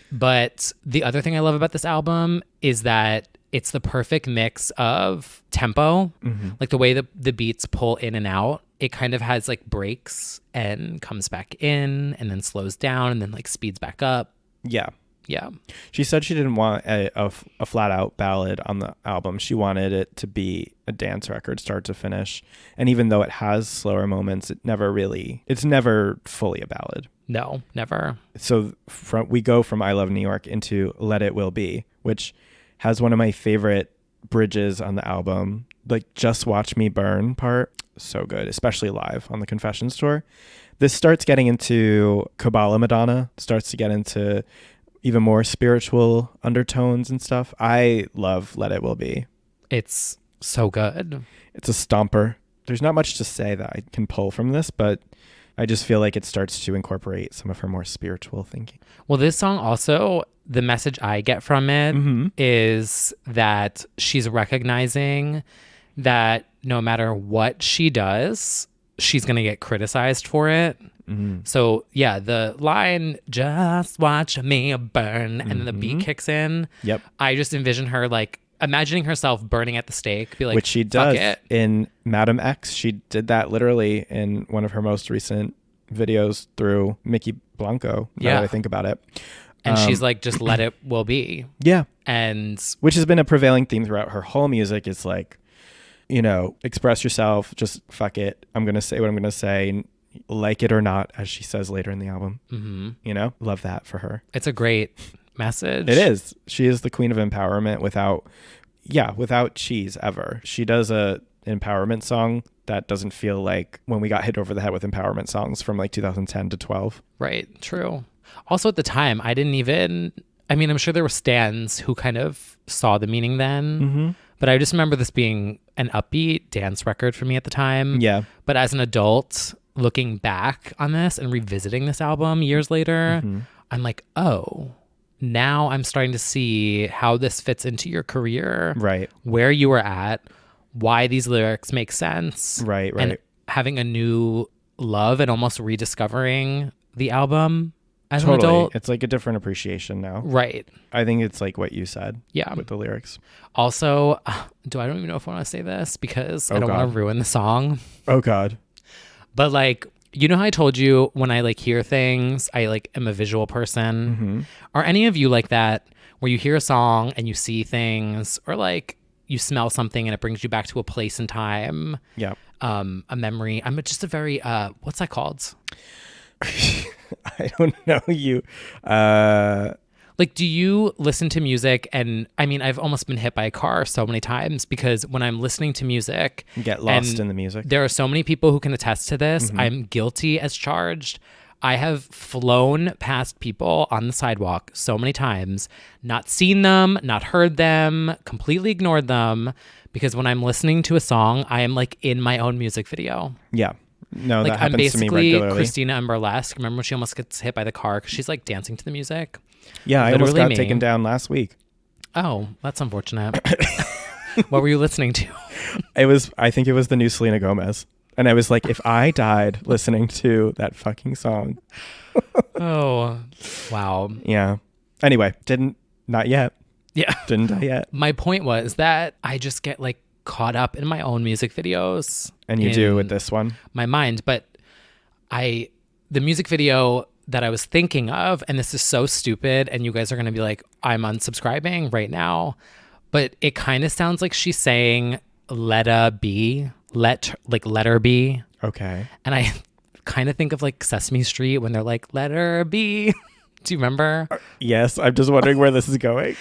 But the other thing I love about this album is that it's the perfect mix of tempo, like the way the beats pull in and out. It kind of has like breaks and comes back in and then slows down and then like speeds back up. Yeah. Yeah. She said she didn't want a flat out ballad on the album. She wanted it to be a dance record start to finish. And even though it has slower moments, it's never fully a ballad. No, never. So we go from I Love New York into Let It Will Be, which has one of my favorite bridges on the album. Like Just Watch Me Burn part. So good, especially live on the Confessions tour. This starts getting into Kabbalah Madonna, starts to get into even more spiritual undertones and stuff. I love Let It Will Be. It's so good. It's a stomper. There's not much to say that I can pull from this, but I just feel like it starts to incorporate some of her more spiritual thinking. Well, this song also, the message I get from it is that she's recognizing that no matter what she does, she's going to get criticized for it. So yeah, the line, just watch me burn, and then the beat kicks in. Yep. I just envision her like imagining herself burning at the stake, be like, which she does it. In Madam X. She did that literally in one of her most recent videos through Mickey Blanco. Now that I think about it. And she's like, just let it will be. Yeah. And which has been a prevailing theme throughout her whole music. Is like, you know, express yourself, just fuck it. I'm going to say what I'm going to say, like it or not, as she says later in the album. You know, love that for her. It's a great message. It is. She is the queen of empowerment without cheese ever. She does a empowerment song that doesn't feel like when we got hit over the head with empowerment songs from like 2010 to 12. Right. True. Also at the time, I didn't even, I mean, I'm sure there were stans who kind of saw the meaning then, but I just remember this being an upbeat dance record for me at the time. Yeah. But as an adult, looking back on this and revisiting this album years later, I'm like, oh, now I'm starting to see how this fits into your career, Right. where you were at, why these lyrics make sense. Right. And having a new love and almost rediscovering the album as an adult. It's like a different appreciation now. Right. I think it's like what you said. Yeah. With the lyrics. Also, I don't even know if I want to say this because I don't want to ruin the song. Oh God. But like, you know how I told you when I like hear things, I like am a visual person. Are any of you like that where you hear a song and you see things, or like you smell something and it brings you back to a place in time? Yeah. A memory. I'm just a very, what's that called? I don't know you. Like, do you listen to music? And I mean, I've almost been hit by a car so many times because when I'm listening to music, Get lost in the music. There are so many people who can attest to this. I'm guilty as charged. I have flown past people on the sidewalk so many times, not seen them, not heard them, completely ignored them, because when I'm listening to a song, I am like in my own music video. Yeah. No, Like that I'm happens to me basically regularly. Christina in Burlesque. Remember when she almost gets hit by the car because she's like dancing to the music? Yeah, I almost Literally got taken down last week. Oh, that's unfortunate. What were you listening to? I think it was the new Selena Gomez. And I was like, if I died listening to that fucking song. Oh, wow. Yeah. Anyway, not yet. Yeah. Didn't die yet. My point was that I just get like caught up in my own music videos. And you do with this one. My mind. But the music video that I was thinking of, and this is so stupid, and you guys are going to be like, I'm unsubscribing right now. But it kind of sounds like she's saying, let her be. Let her be. Okay. And I kind of think of like Sesame Street when they're like, let her be. Do you remember? Yes, I'm just wondering where this is going.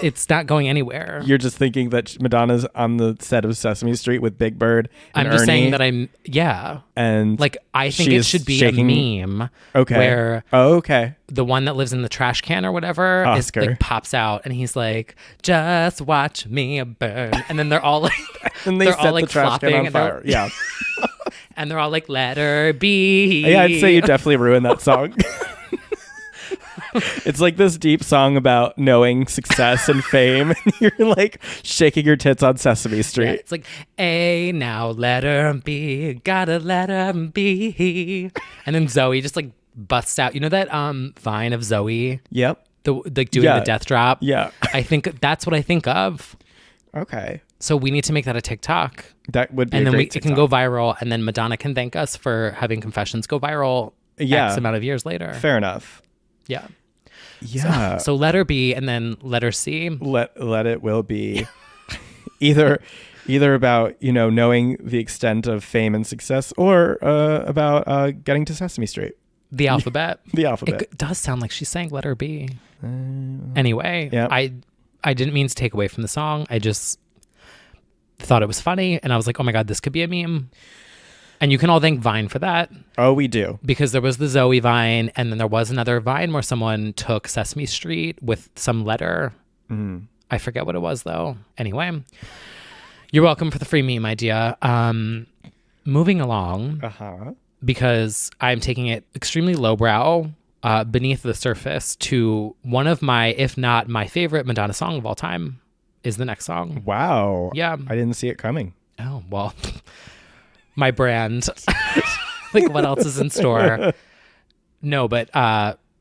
It's not going anywhere. You're just thinking that Madonna's on the set of Sesame Street with Big Bird and I'm just Ernie, saying that yeah. And like, I think it she's should be shaking. a meme. Okay. Where okay. the one that lives in the trash can or whatever Oscar. is like pops out and he's like, just watch me burn. And then they're all like, And they they're set all like the trash flopping can on and fire. Yeah. and they're all like, let her be. Yeah, I'd say you definitely ruined that song. It's like this deep song about knowing success and fame. And you're like shaking your tits on Sesame Street. Yeah, it's like, hey, now let her be. Gotta let her be. And then Zoe just like busts out. You know that vine of Zoe? Yep. Like doing the death drop? Yeah. I think that's what I think of. Okay. So we need to make that a TikTok. That would be and a then great it can go viral, and then Madonna can thank us for having Confessions go viral X amount of years later. Fair enough. Yeah. Yeah. So let her be, and then let her see. Let it will be. either about, knowing the extent of fame and success, or about getting to Sesame Street. The alphabet. The alphabet. It does sound like she's saying let her be. Anyway, yeah. I didn't mean to take away from the song. I just thought it was funny, and I was like, oh my God, this could be a meme. And you can all thank Vine for that. Oh, we do. Because there was the Zoe Vine, and then there was another Vine where someone took Sesame Street with some letter. I forget what it was, though. Anyway, you're welcome for the free meme idea. Moving along, because I'm taking it extremely lowbrow, beneath the surface, to one of my, if not my favorite Madonna song of all time, is the next song. Wow. Yeah. I didn't see it coming. Oh, well... my brand. Like, what else is in store? No, but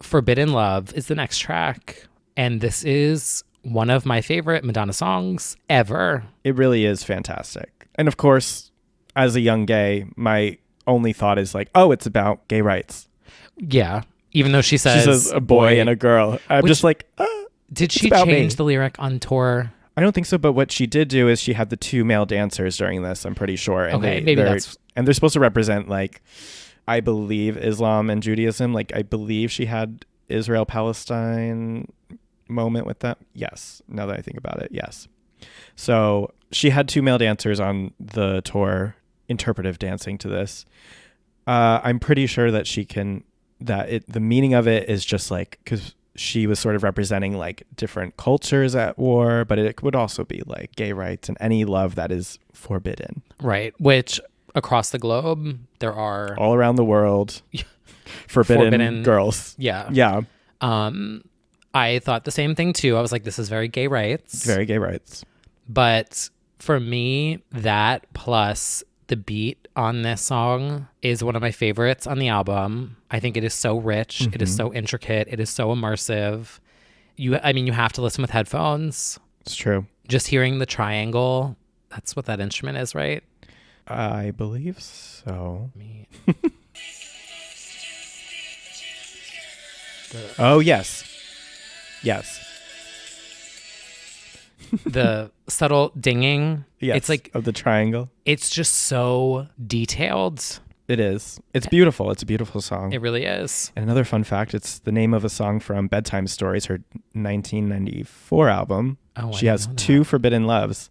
Forbidden Love is the next track. And this is one of my favorite Madonna songs ever. It really is fantastic. And of course, as a young gay, my only thought is like, oh, it's about gay rights. Yeah. Even though she says a boy and a girl. I'm just like, did she change the lyric on tour? I don't think so, but what she did do is she had the two male dancers during this, I'm pretty sure. And maybe that's... And they're supposed to represent, like, I believe Islam and Judaism. Like, I believe she had Israel-Palestine moment with that. Yes. Now that I think about it, yes. So she had 2 male dancers on the tour, interpretive dancing to this. I'm pretty sure that the meaning of it is just like, because she was sort of representing like different cultures at war, but it would also be like gay rights and any love that is forbidden. Right. Which across the globe, there are all around the world, forbidden girls. Yeah. Yeah. I thought the same thing too. I was like, this is very gay rights. Very gay rights. But for me, that plus the beat on this song is one of my favorites on the album. I think it is so rich. Mm-hmm. It is so intricate. It is so immersive. You have to listen with headphones. It's true. Just hearing the triangle, that's what that instrument is, right? I believe so. Oh, yes. Yes. The subtle dinging. Yes, it's like of the triangle. It's just so detailed. It is. It's beautiful. It's a beautiful song. It really is. And another fun fact, it's the name of a song from Bedtime Stories, her 1994 album. Oh, she has 2 forbidden loves.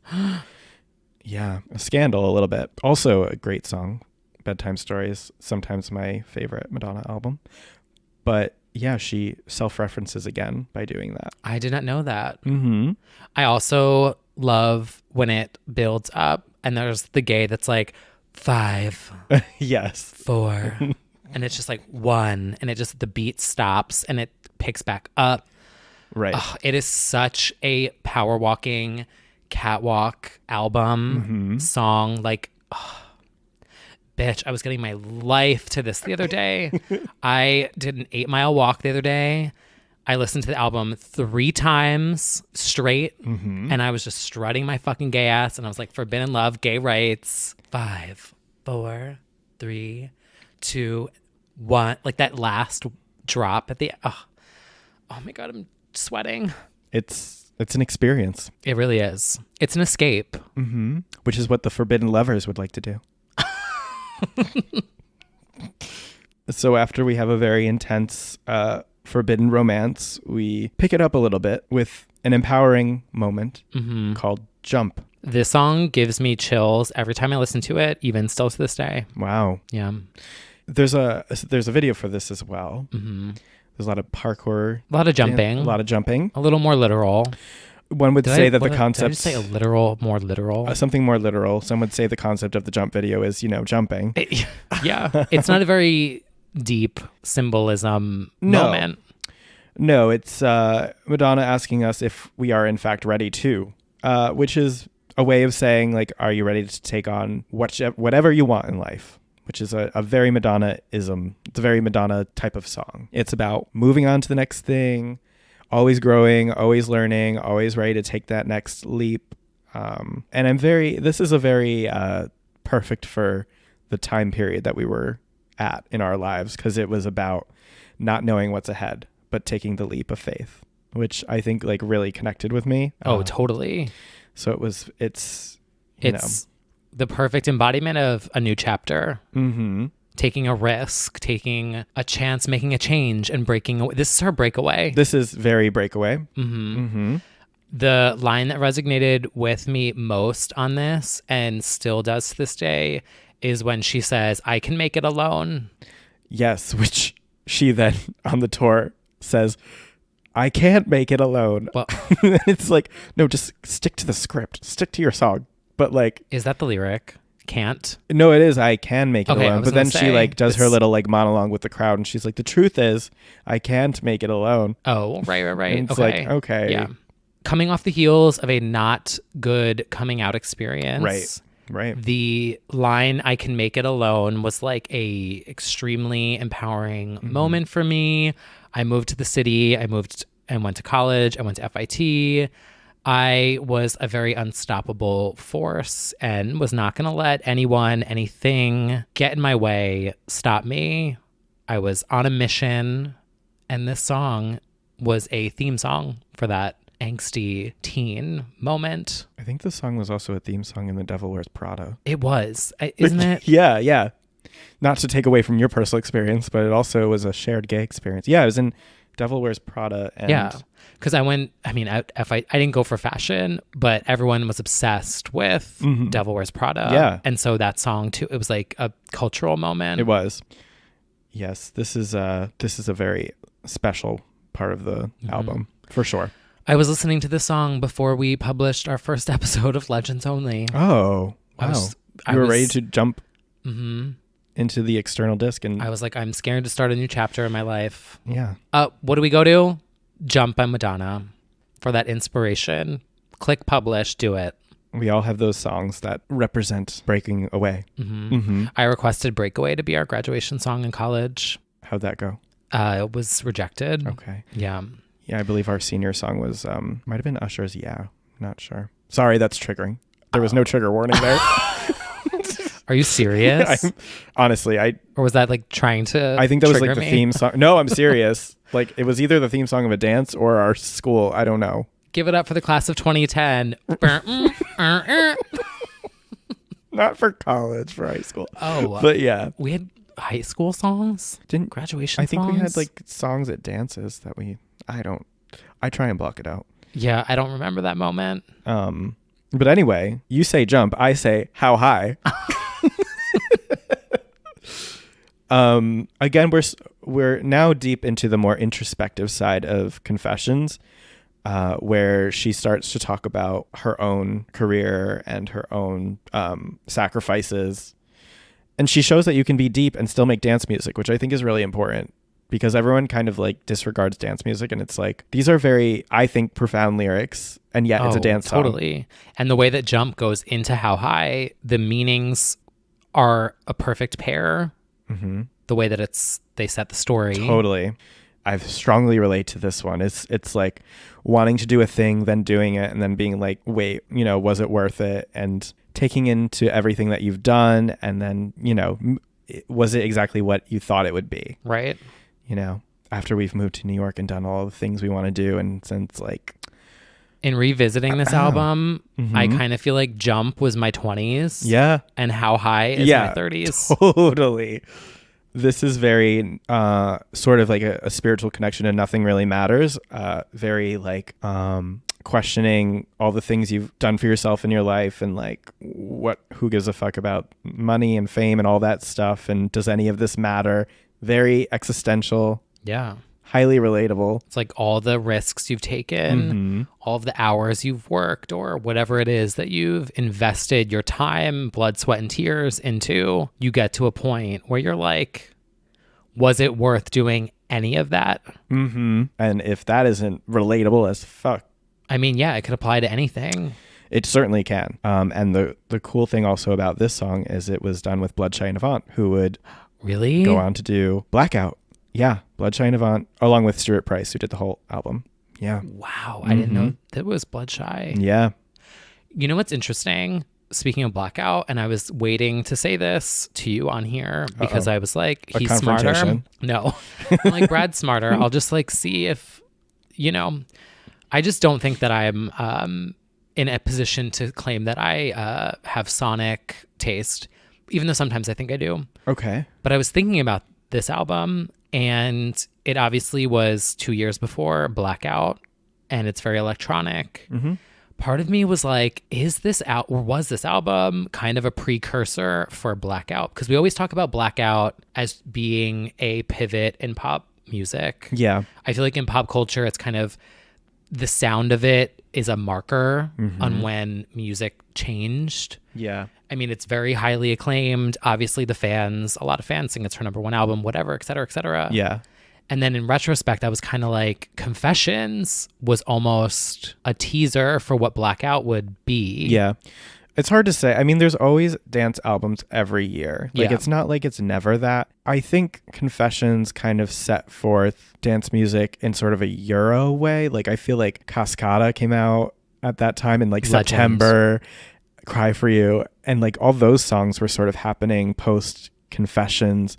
Yeah, a scandal a little bit. Also a great song, Bedtime Stories, sometimes my favorite Madonna album. But yeah, she self-references again by doing that. I did not know that. Mm-hmm. I also love when it builds up and there's the gay that's like 5. Yes. 4. And it's just like 1. And the beat stops and it picks back up. Right. It is such a power walking catwalk album song. Like, bitch, I was getting my life to this the other day. I did an 8-mile walk the other day. I listened to the album 3 times straight, and I was just strutting my fucking gay ass, and I was like, forbidden love, gay rights. 5, 4, 3, 2, 1. Like that last drop at the... Oh my God, I'm sweating. It's an experience. It really is. It's an escape. Mm-hmm. Which is what the forbidden lovers would like to do. So after we have a very intense forbidden romance, we pick it up a little bit with an empowering moment called Jump. This song gives me chills every time I listen to it, even still to this day. Wow. Yeah. There's a video for this as well. There's a lot of parkour. A lot of jumping. A lot of jumping. A little more literal. One would say that the concept... Did I just say a literal, more literal? Something more literal. Some would say the concept of the jump video is, jumping. Yeah. It's not a very deep symbolism moment. No, it's Madonna asking us if we are in fact ready to, which is a way of saying, like, are you ready to take on whatever you want in life? Which is a very Madonna-ism. It's a very Madonna type of song. It's about moving on to the next thing, always growing, always learning, always ready to take that next leap. And this is a very perfect for the time period that we were at in our lives, because it was about not knowing what's ahead, but taking the leap of faith, which I think like really connected with me. Oh, totally. So it's the perfect embodiment of a new chapter. Mm-hmm. Taking a risk, taking a chance, making a change, and breaking away. This is her breakaway. This is very breakaway. Mm-hmm. Mm-hmm. The line that resonated with me most on this, and still does to this day, is when she says, "I can make it alone." Yes, which she then on the tour says, "I can't make it alone." Well, it's like, no, just stick to the script, stick to your song. But like, is that the lyric? Can't? No, it is. I can make it alone. But then she like does her little like monologue with the crowd, and she's like, "The truth is, I can't make it alone." Oh, right. And it's like, okay, yeah. Coming off the heels of a not good coming out experience, right. The line "I can make it alone" was like a extremely empowering moment for me. I moved to the city. I moved and went to college. I went to FIT. I was a very unstoppable force and was not going to let anything get in my way, stop me. I was on a mission, and this song was a theme song for that angsty teen moment. I think the song was also a theme song in The Devil Wears Prada. It was, isn't it? Yeah. Not to take away from your personal experience, but it also was a shared gay experience. Yeah, it was in Devil Wears Prada. And Yeah. Because I didn't go for fashion, but everyone was obsessed with Devil Wears Prada. Yeah. And so that song too, it was like a cultural moment. It was. Yes, this is a very special part of the album, for sure. I was listening to this song before we published our first episode of Legends Only. Oh, wow. You were ready to jump into the external disc. And I was like, I'm scared to start a new chapter in my life. Yeah. What do we go to? Jump by Madonna for that inspiration. Click publish, do it. We all have those songs that represent breaking away. I requested Breakaway to be our graduation song in college. How'd that go? It was rejected. Okay. Yeah. Yeah, I believe our senior song was, might have been Usher's Yeah. Not sure. Sorry, that's triggering. There was no trigger warning there. Are you serious? Honestly, or was that like trying to I think that was like trigger the me? theme song. No, I'm serious. Like it was either the theme song of a dance or our school. I don't know. Give it up for the class of 2010. Not for college, for high school. Oh. But yeah. We had high school songs? Graduation I think songs? we had like songs at dances that I try and block it out. Yeah, I don't remember that moment. But anyway, you say jump, I say how high. Again, we're now deep into the more introspective side of Confessions, where she starts to talk about her own career and her own sacrifices. And she shows that you can be deep and still make dance music, which I think is really important because everyone kind of like disregards dance music. And it's like, these are very, I think, profound lyrics. And yet it's a dance song. Totally. And the way that Jump goes into How High, the meanings are a perfect pair. The way that they set the story. Totally. I strongly relate to this one. It's like wanting to do a thing, then doing it, and then being like, wait, was it worth it? And taking into everything that you've done, and then, was it exactly what you thought it would be? Right. After we've moved to New York and done all the things we want to do, and since like... In revisiting this album, I kind of feel like Jump was my 20s. Yeah. And How High is my 30s. Totally. This is very sort of like a spiritual connection and nothing really matters. Very like questioning all the things you've done for yourself in your life and like who gives a fuck about money and fame and all that stuff. And does any of this matter? Very existential. Yeah. Highly relatable. It's like all the risks you've taken, all of the hours you've worked, or whatever it is that you've invested your time, blood, sweat, and tears into. You get to a point where you're like, was it worth doing any of that? And if that isn't relatable as fuck. I mean, yeah, it could apply to anything. It certainly can. And the cool thing also about this song is it was done with Bloodshine and Avant, who would really go on to do Blackout. Yeah, Bloodshine and Avant, along with Stuart Price, who did the whole album. Yeah. Wow, I didn't know that was Bloodshy. Yeah. You know what's interesting? Speaking of Blackout, and I was waiting to say this to you on here because I was like, he's smarter. No, I'm like, Brad's smarter. I'll just like see if, I just don't think that I'm in a position to claim that I have sonic taste, even though sometimes I think I do. Okay. But I was thinking about this album, and it obviously was 2 years before Blackout, and it's very electronic. Part of me was like, was this album kind of a precursor for Blackout? Because we always talk about Blackout as being a pivot in pop music. Yeah. I feel like in pop culture, it's kind of the sound of it is a marker on when music changed. Yeah. I mean, it's very highly acclaimed. Obviously, a lot of fans think it's her number one album, whatever, et cetera, et cetera. Yeah. And then in retrospect, I was kind of like, Confessions was almost a teaser for what Blackout would be. Yeah. It's hard to say. I mean, there's always dance albums every year. Like, it's not like it's never that. I think Confessions kind of set forth dance music in sort of a Euro way. Like, I feel like Cascada came out at that time in like September, Cry For You. And like all those songs were sort of happening post Confessions.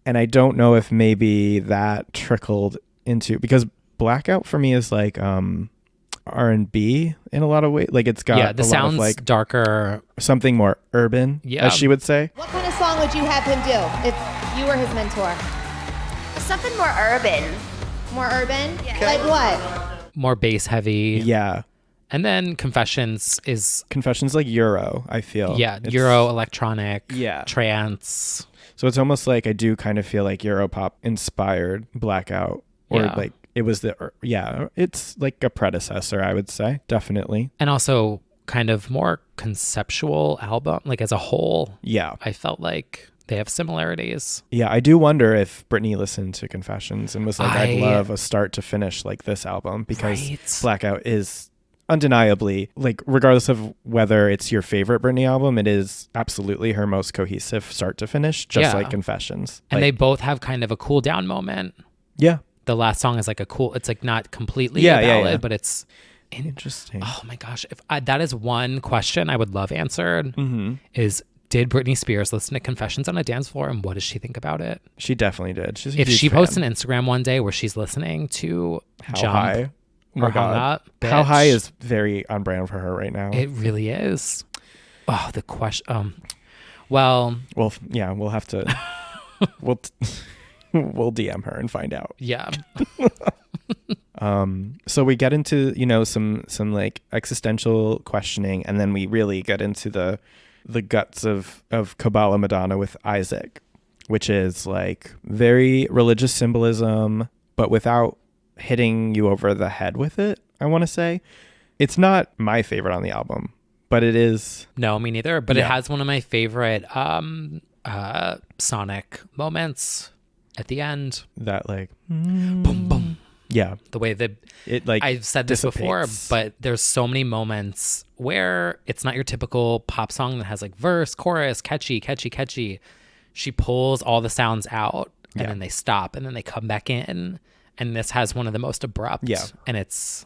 And I don't know if maybe that trickled into, because Blackout for me is like R&B in a lot of ways. Like it's got the sounds like darker, something more urban, as she would say. What kind of song would you have him do if you were his mentor? Something more urban. More urban? Yeah. Like what? More bass heavy. Yeah. And then Confessions is like Euro, I feel. Yeah, It's- Euro, electronic, Yeah. trance. So it's almost like I do kind of feel like Europop inspired Blackout, or Yeah. like it was it's like a predecessor, I would say, definitely. And also kind of more conceptual album, like as a whole. Yeah. I felt like they have similarities. Yeah, I do wonder if Britney listened to Confessions and was like, I'd I- love a start to finish like this album, because Right. Blackout is undeniably, like, regardless of whether it's your favorite Britney album, it is absolutely her most cohesive start to finish, just Yeah. like Confessions. And Like, they both have kind of a cool down moment. yeah. The last song is like it's like not completely Yeah, a yeah, ballad, yeah. but it's Interesting. oh my gosh. That is one question I would love answered Mm-hmm. is, did Britney Spears listen to Confessions on a dance floor, and what does she think about it? She definitely did. She's a If huge she posts fan. an Instagram one day where she's listening to How Jump High? Oh my or Hung God. Up, How bitch, High is very on brand for her right now. it really is. Oh, the question. Well, Well, yeah, we'll have to. we'll we'll DM her and find out. yeah. So we get into some like existential questioning, and then we really get into the guts of Kabbalah Madonna with Isaac, which is like very religious symbolism, but without hitting you over the head with it. I want to say it's not my favorite on the album, but it is. No, me neither. But it Yeah. has one of my favorite sonic moments at the end. That like Boom, boom. yeah, The way that it like I've said this before, dissipates. but there's so many moments where it's not your typical pop song that has like verse, chorus, catchy, catchy, catchy. She pulls all the sounds out, and Yeah. then they stop, and then they come back in. And this has one of the most abrupt. Yeah. And it's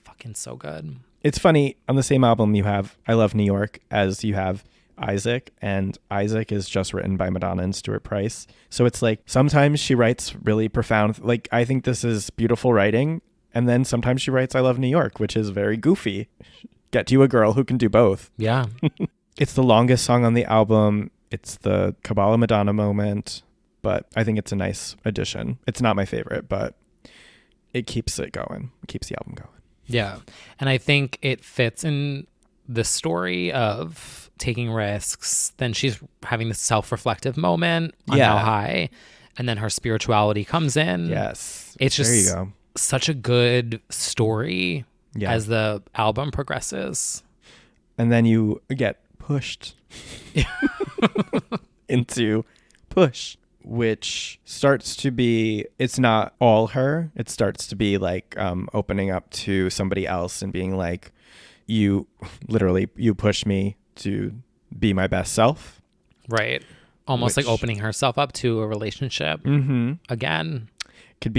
fucking so good. It's funny, on the same album you have I Love New York as you have Isaac, and Isaac is just written by Madonna and Stuart Price. So it's like sometimes she writes really profound, like I think this is beautiful writing, and then sometimes she writes I Love New York, which is very goofy. Get you a girl who can do both. Yeah. It's the longest song on the album. It's the Kabbalah Madonna moment, but I think it's a nice addition. It's not my favorite, but it keeps it going. It keeps the album going. Yeah. And I think it fits in the story of taking risks. Then she's having this self-reflective moment on Yeah. How High. And then her spirituality comes in. Yes. It's just there you go. such a good story Yeah. as the album progresses. And then you get pushed into Push, which starts to be, it's not all her. It starts to be like opening up to somebody else and being like, you push me to be my best self. Right. Almost like Which- opening herself up to a relationship Mm-hmm. again. It could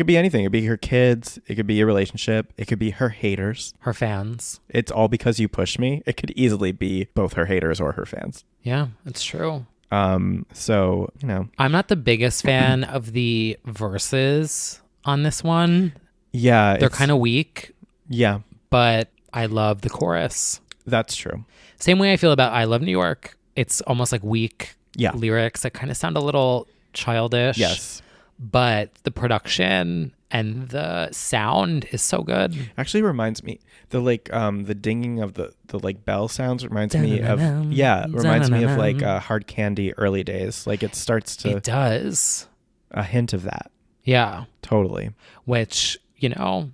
be anything. It could be her kids. It could be a relationship. It could be her haters. Her fans. It's all because you push me. It could easily be both her haters or her fans. Yeah, it's true. So, I'm not the biggest fan of the verses on this one. yeah, They're kind of weak, yeah, but I love the chorus. that's true. Same way I feel about I Love New York. It's almost like weak Yeah. lyrics that kind of sound a little childish. Yes. But the production and the sound is so good. Actually reminds me the dinging of the like bell sounds reminds me of like Hard Candy early days. Like it starts to It does. a hint of that. Yeah. Totally. Which,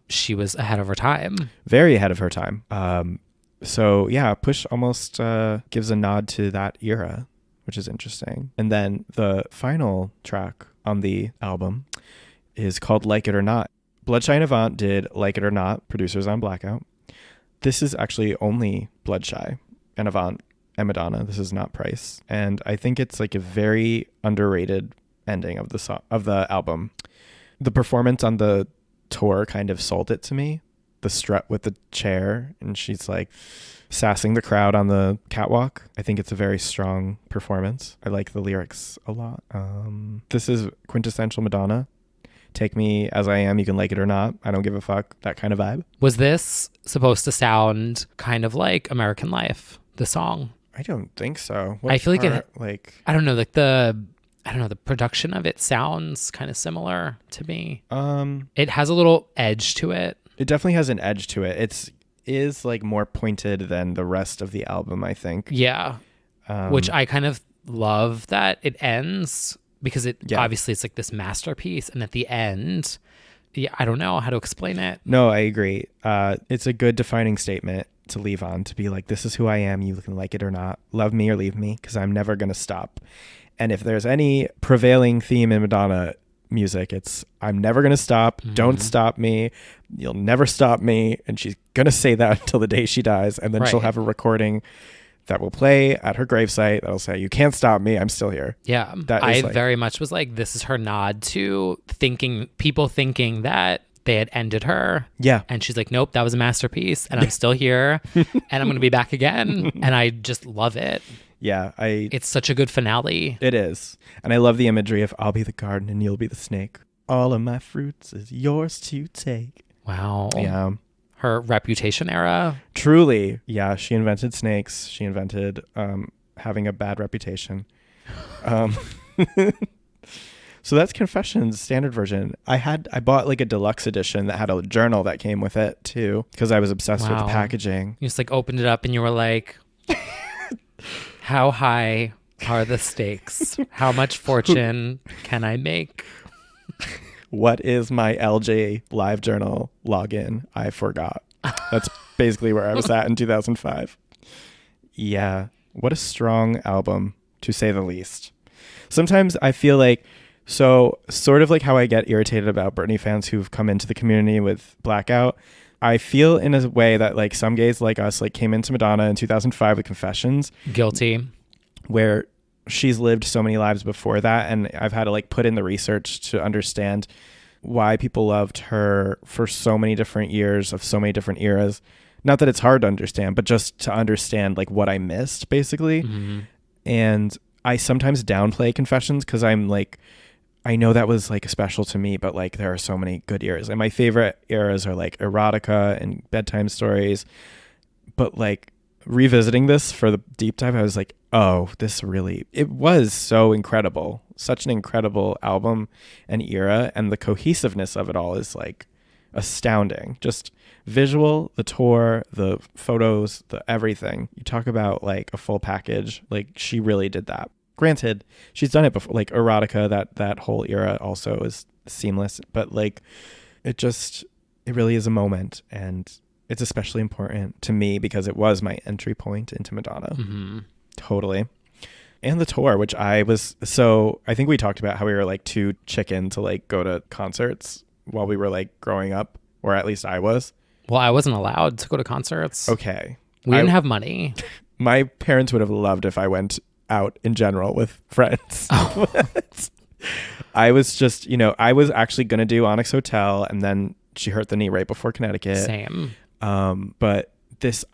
she was ahead of her time. Very ahead of her time. So yeah, Push almost gives a nod to that era, which is interesting. And then the final track on the album is called Like It or Not. Bloodshine and Avant did Like It or Not, producers on Blackout. This is actually only Bloodshine and Avant and Madonna. This is not Price. And I think it's like a very underrated ending of the album. The performance on the tour kind of sold it to me. The strut with the chair, and she's like sassing the crowd on the catwalk. I think it's a very strong performance. I like the lyrics a lot. This is quintessential Madonna. Take me as I am, you can like it or not. I don't give a fuck. That kind of vibe. Was this supposed to sound kind of like American Life, the song? I don't think so. I feel like part, like I don't know, like the I don't know, the production of it sounds kind of similar to me. Um, It has a little edge to it. it definitely has an edge to it. It's is like more pointed than the rest of the album, I think. Yeah. Which I kind of love that it ends because obviously it's like this masterpiece. And at the end, I don't know how to explain it. No, I agree. It's a good defining statement to leave on, to be like, this is who I am. You can like it or not. Love me or leave me, because I'm never going to stop. And if there's any prevailing theme in Madonna music, it's I'm never going to stop. Don't stop me. You'll never stop me. And she's going to say that until the day she dies. And then she'll have a recording that will play at her gravesite that'll say, you can't stop me. I'm still here. Yeah. I very much was like, this is her nod to people thinking that they had ended her. Yeah. And she's like, nope, that was a masterpiece. And I'm still here. And I'm going to be back again. And I just love it. Yeah, it's such a good finale. It is. And I love the imagery of I'll be the garden and you'll be the snake. All of my fruits is yours to take. Wow. Yeah. Her Reputation era. Truly. Yeah, she invented snakes. She invented having a bad reputation. So that's Confessions standard version. I bought like a deluxe edition that had a journal that came with it too, because I was obsessed with the packaging. You just like opened it up and you were like, how high are the stakes? How much fortune can I make? What is my LJ Live Journal login? I forgot. That's basically where I was at in 2005. Yeah. What a strong album, to say the least. Sometimes I feel like, so sort of like how I get irritated about Britney fans who've come into the community with Blackout, I feel in a way that like some gays like us like came into Madonna in 2005 with Confessions. Guilty. Where she's lived so many lives before that, and I've had to like put in the research to understand why people loved her for so many different years of so many different eras. Not that it's hard to understand, but just to understand like what I missed basically. Mm-hmm. And I sometimes downplay Confessions because I'm like, I know that was like special to me, but like there are so many good eras, and my favorite eras are like erotica and bedtime stories. But like revisiting this for the deep dive, I was like, oh, it was so incredible. Such an incredible album and era. And the cohesiveness of it all is like astounding. Just visual, the tour, the photos, the everything. You talk about like a full package. Like she really did that. Granted, she's done it before, like erotica, that whole era also is seamless. But like it really is a moment, and it's especially important to me because it was my entry point into Madonna. Mm-hmm. Totally. And the tour, which I think we talked about how we were like too chicken to like go to concerts while we were like growing up, or at least I was. Well, I wasn't allowed to go to concerts. Okay. We didn't have money. My parents would have loved if I went out in general with friends. Oh. I was just, I was actually going to do Onyx Hotel, and then she hurt the knee right before Connecticut. Same. But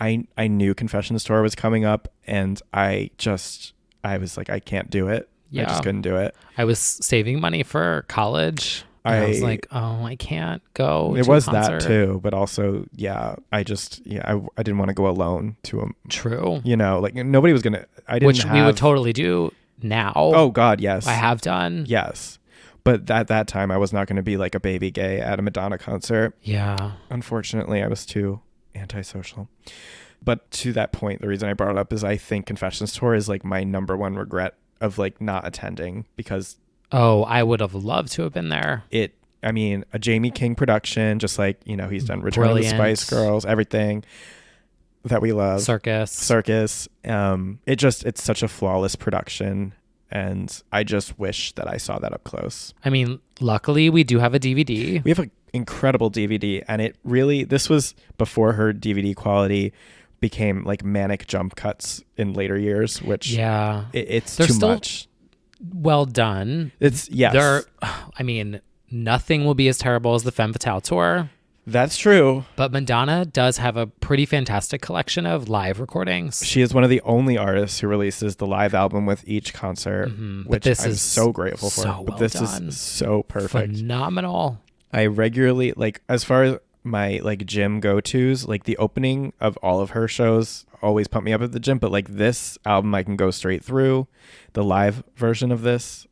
I knew Confessions tour was coming up, and I was like, I can't do it. Yeah. I just couldn't do it. I was saving money for college. I was like, oh, I can't go. It was that too, but also, I didn't want to go alone to a. True. Like nobody was gonna. We would totally do now. Oh God, yes. I have done. Yes, but at that time, I was not going to be like a baby gay at a Madonna concert. Yeah. Unfortunately, I was too antisocial. But to that point, the reason I brought it up is I think Confessions tour is like my number one regret of like not attending, because. Oh, I would have loved to have been there. A Jamie King production, just like, he's done Return of the Spice Girls, everything that we love. Circus. It's such a flawless production, and I just wish that I saw that up close. Luckily we do have a DVD. We have an incredible DVD, and this was before her DVD quality became like manic jump cuts in later years, which it's too much. Well done. It's yes. Nothing will be as terrible as the Femme Fatale tour. That's true. But Madonna does have a pretty fantastic collection of live recordings. She is one of the only artists who releases the live album with each concert, which I'm so grateful for. So but this done. Is so perfect. Phenomenal. I regularly, like, as far as my like gym go-tos, like the opening of all of her shows always pump me up at the gym, but like this album I can go straight through. The live version of this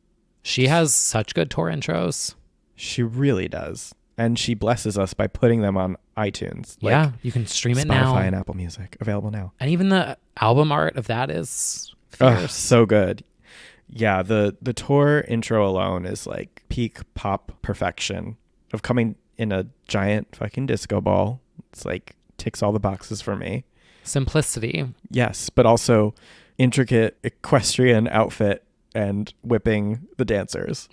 She has such good tour intros. She really does. And she blesses us by putting them on iTunes. Yeah, you can stream it Spotify now. and Apple Music. Available now. And even the album art of that is Oh, fierce. so good. Yeah, the tour intro alone is like peak pop perfection of coming in a giant fucking disco ball. It's like ticks all the boxes for me. Simplicity. Yes, but also intricate equestrian outfit and whipping the dancers,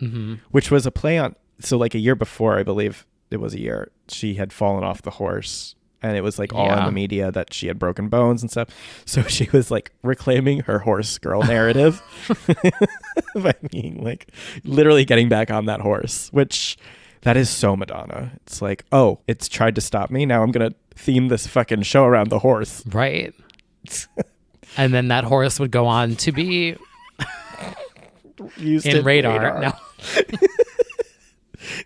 which was a play on. So like a year before, I believe it was a year, she had fallen off the horse. And it was like all in the media that she had broken bones and stuff. So she was like reclaiming her horse girl narrative by being like literally getting back on that horse, which that is so Madonna. It's like, oh, it's tried to stop me. Now I'm going to theme this fucking show around the horse. Right. And then that horse would go on to be used in Radar. No.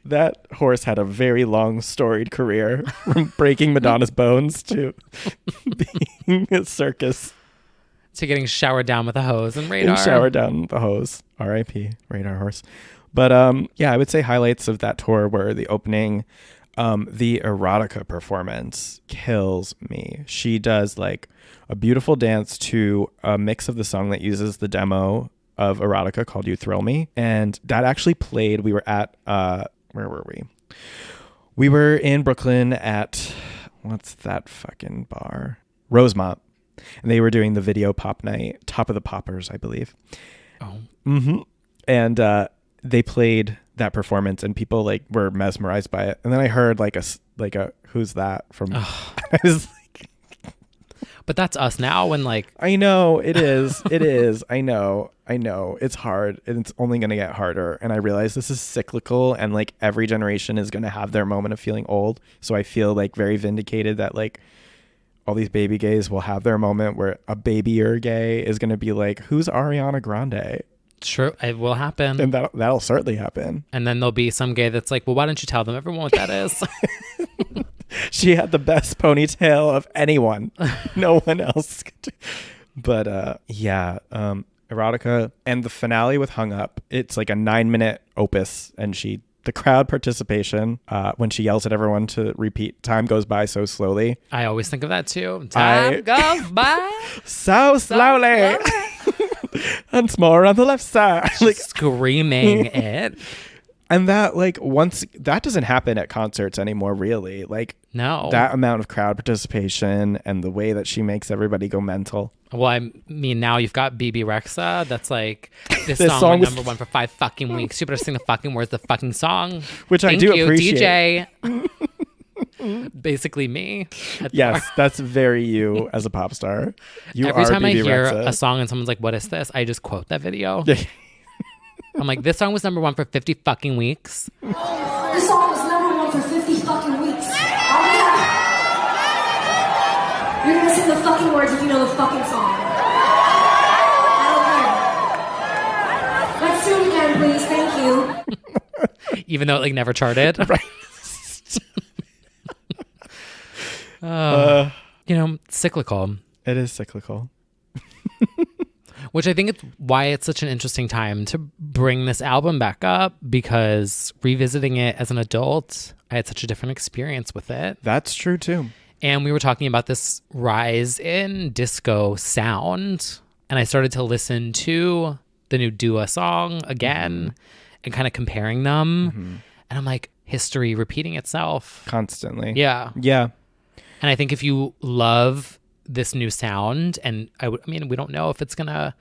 That horse had a very long storied career from breaking Madonna's bones to being a circus. To getting showered down with a hose and Radar. And showered down the hose. R.I.P. Radar horse. But yeah, I would say highlights of that tour were the opening. The erotica performance kills me. She does like a beautiful dance to a mix of the song that uses the demo of erotica called You Thrill Me. And that actually played. We were at, where were we? We were in Brooklyn at, what's that fucking bar? Rosemont. And they were doing the video pop night, Top of the Poppers, I believe. Oh. Mm-hmm. And they played that performance and people like were mesmerized by it. And then I heard like a who's that from, I was like, but that's us now when like, I know it is. It is. I know. It's hard and it's only going to get harder. And I realize this is cyclical and like every generation is going to have their moment of feeling old. So I feel like very vindicated that like all these baby gays will have their moment where a babyer gay is going to be like, who's Ariana Grande? Sure, it will happen. And that'll certainly happen. And then there'll be some gay that's like, well, why don't you tell them everyone what that is? She had the best ponytail of anyone. No one else could do. But yeah, erotica and the finale with Hung Up. It's like a 9-minute opus, and the crowd participation when she yells at everyone to repeat, time goes by so slowly. I always think of that too. Time goes by so slowly. Once more on the left side. Like screaming it. And that like once that doesn't happen at concerts anymore, really. Like no, that amount of crowd participation and the way that she makes everybody go mental. Well, I mean, now you've got BB Rexa. That's like this This song song went was- number 1 for 5 fucking weeks. You better sing the fucking words of the fucking song. Which I Thank do you, appreciate. DJ. Basically me. at the Yes, bar. that's very you as a pop star. You Every are time I BB hear Rexa. a song and someone's like, "What is this?" I just quote that video. I'm like, this song was number 1 for 50 fucking weeks. This song was number 1 for 50 fucking weeks. You're gonna sing the fucking words if you know the fucking song. I don't care. Let's do it again, please. Thank you. Even though it like never charted. Right. Cyclical. It is cyclical. Which I think it's why it's such an interesting time to bring this album back up, because revisiting it as an adult, I had such a different experience with it. That's true too. And we were talking about this rise in disco sound, and I started to listen to the new Dua song again and kind of comparing them. And I'm like, history repeating itself. Constantly. Yeah. Yeah. And I think if you love this new sound, and I mean, we don't know if it's going to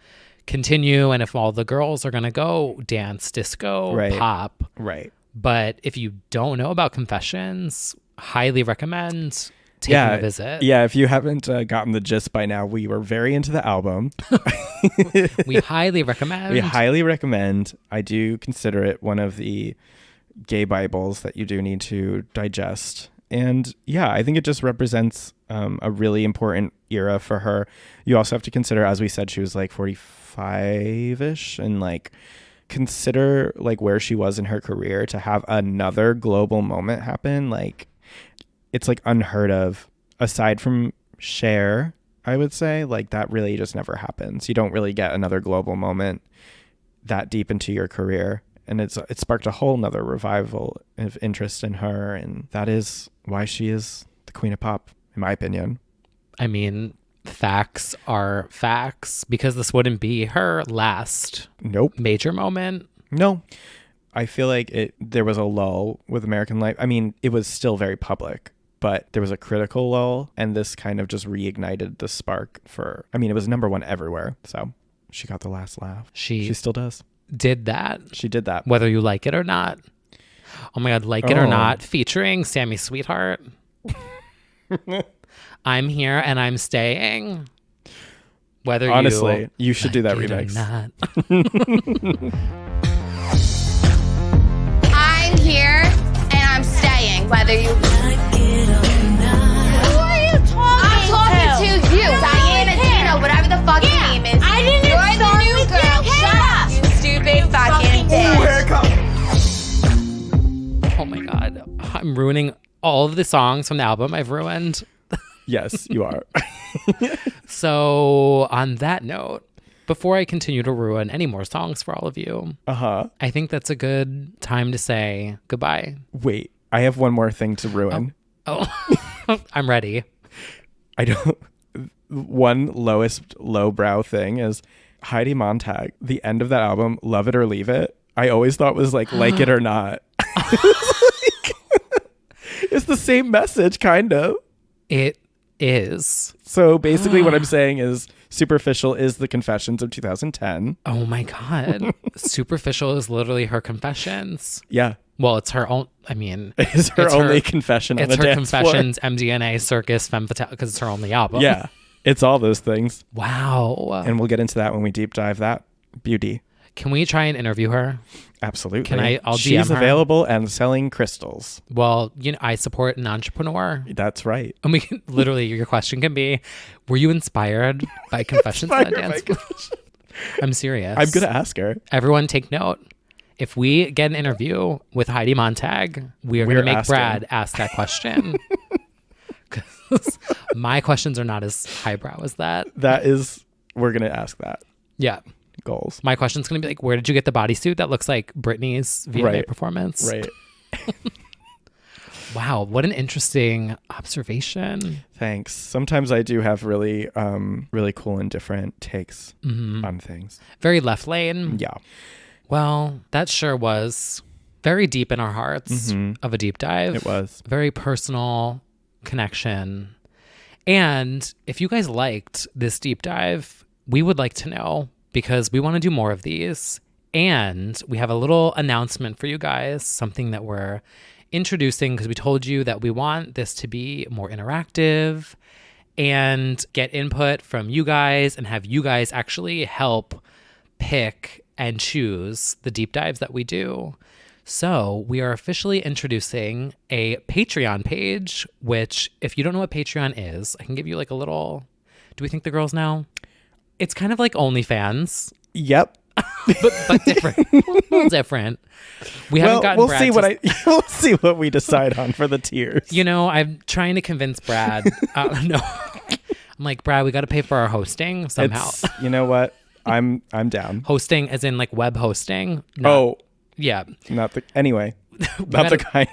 continue and if all the girls are going to go dance, disco, Right. pop. Right. But if you don't know about Confessions, highly recommend taking a visit. Yeah, if you haven't gotten the gist by now, we were very into the album. We highly recommend. We highly recommend. I do consider it one of the gay Bibles that you do need to digest. And yeah, I think it just represents a really important era for her. You also have to consider, as we said, she was like 45-ish, and like consider like where she was in her career to have another global moment happen. Like it's like unheard of, aside from Cher, I would say. Like that really just never happens. You don't really get another global moment that deep into your career. and it sparked a whole nother revival of interest in her, and that is why she is the queen of pop, in my opinion. I mean, facts are facts, because this wouldn't be her last major moment. No. I feel like there was a lull with American Life. I mean, it was still very public, but there was a critical lull, and this kind of just reignited the spark for, I mean, it was number one everywhere. So she got the last laugh. She still does. Did that. She did that. Whether you like it or not. Oh my God, Like It or Not, featuring Sammy Sweetheart. I'm here and I'm staying. Whether Honestly, you should do that like remix. I'm here and I'm staying, whether you like it or not. Who are you talking to? I'm talking to you, Diana, Dina, whatever the fuck your name is. I didn't You're the new girl. Shut up, you stupid fucking bitch. Oh my God. I'm ruining all of the songs from the album I've ruined. Yes, you are. So on that note, before I continue to ruin any more songs for all of you, I think that's a good time to say goodbye. Wait, I have one more thing to ruin. Oh. I'm ready. One lowbrow thing is Heidi Montag, the end of that album, Love It or Leave It, I always thought was like It or Not. It's the same message, kind of. It is. So basically what I'm saying is Superficial is the Confessions of 2010. Oh my God. Superficial is literally her confessions. Yeah. Well, it's her own, I mean. It's her only confession on the dance It's her confessions, MDNA, Circus, Femme Fatale, because it's her only album. Yeah. It's all those things. Wow. And we'll get into that when we deep dive that beauty. Can we try and interview her? Absolutely. I'll DM She's her. available and selling crystals. Well, I support an entrepreneur. That's right. And we can literally, your question can be, were you inspired by Confessions on the Dance Floor? I'm serious. I'm going to ask her. Everyone take note. If we get an interview with Heidi Montag, we're going to make asking. Brad ask that question. Because my questions are not as highbrow as that. We're going to ask that. Yeah. Goals. My question's going to be like, where did you get the bodysuit that looks like Britney's VMA performance? Right. Wow, what an interesting observation. Thanks. Sometimes I do have really, really cool and different takes on things. Very left lane. Yeah. Well, that sure was very deep in our hearts of a deep dive. It was. Very personal connection. And if you guys liked this deep dive, we would like to know, because we want to do more of these. And we have a little announcement for you guys, something that we're introducing, because we told you that we want this to be more interactive and get input from you guys and have you guys actually help pick and choose the deep dives that we do. So we are officially introducing a Patreon page, which if you don't know what Patreon is, I can give you like a little, do we think the girls know? It's kind of like OnlyFans. Yep. but different. A little different. We haven't gotten we'll Brad see to... we'll see what we decide on for the tiers. I'm trying to convince Brad. No. I'm like, Brad, we got to pay for our hosting somehow. You know what? I'm down. Hosting as in like web hosting. Yeah. Not the kind.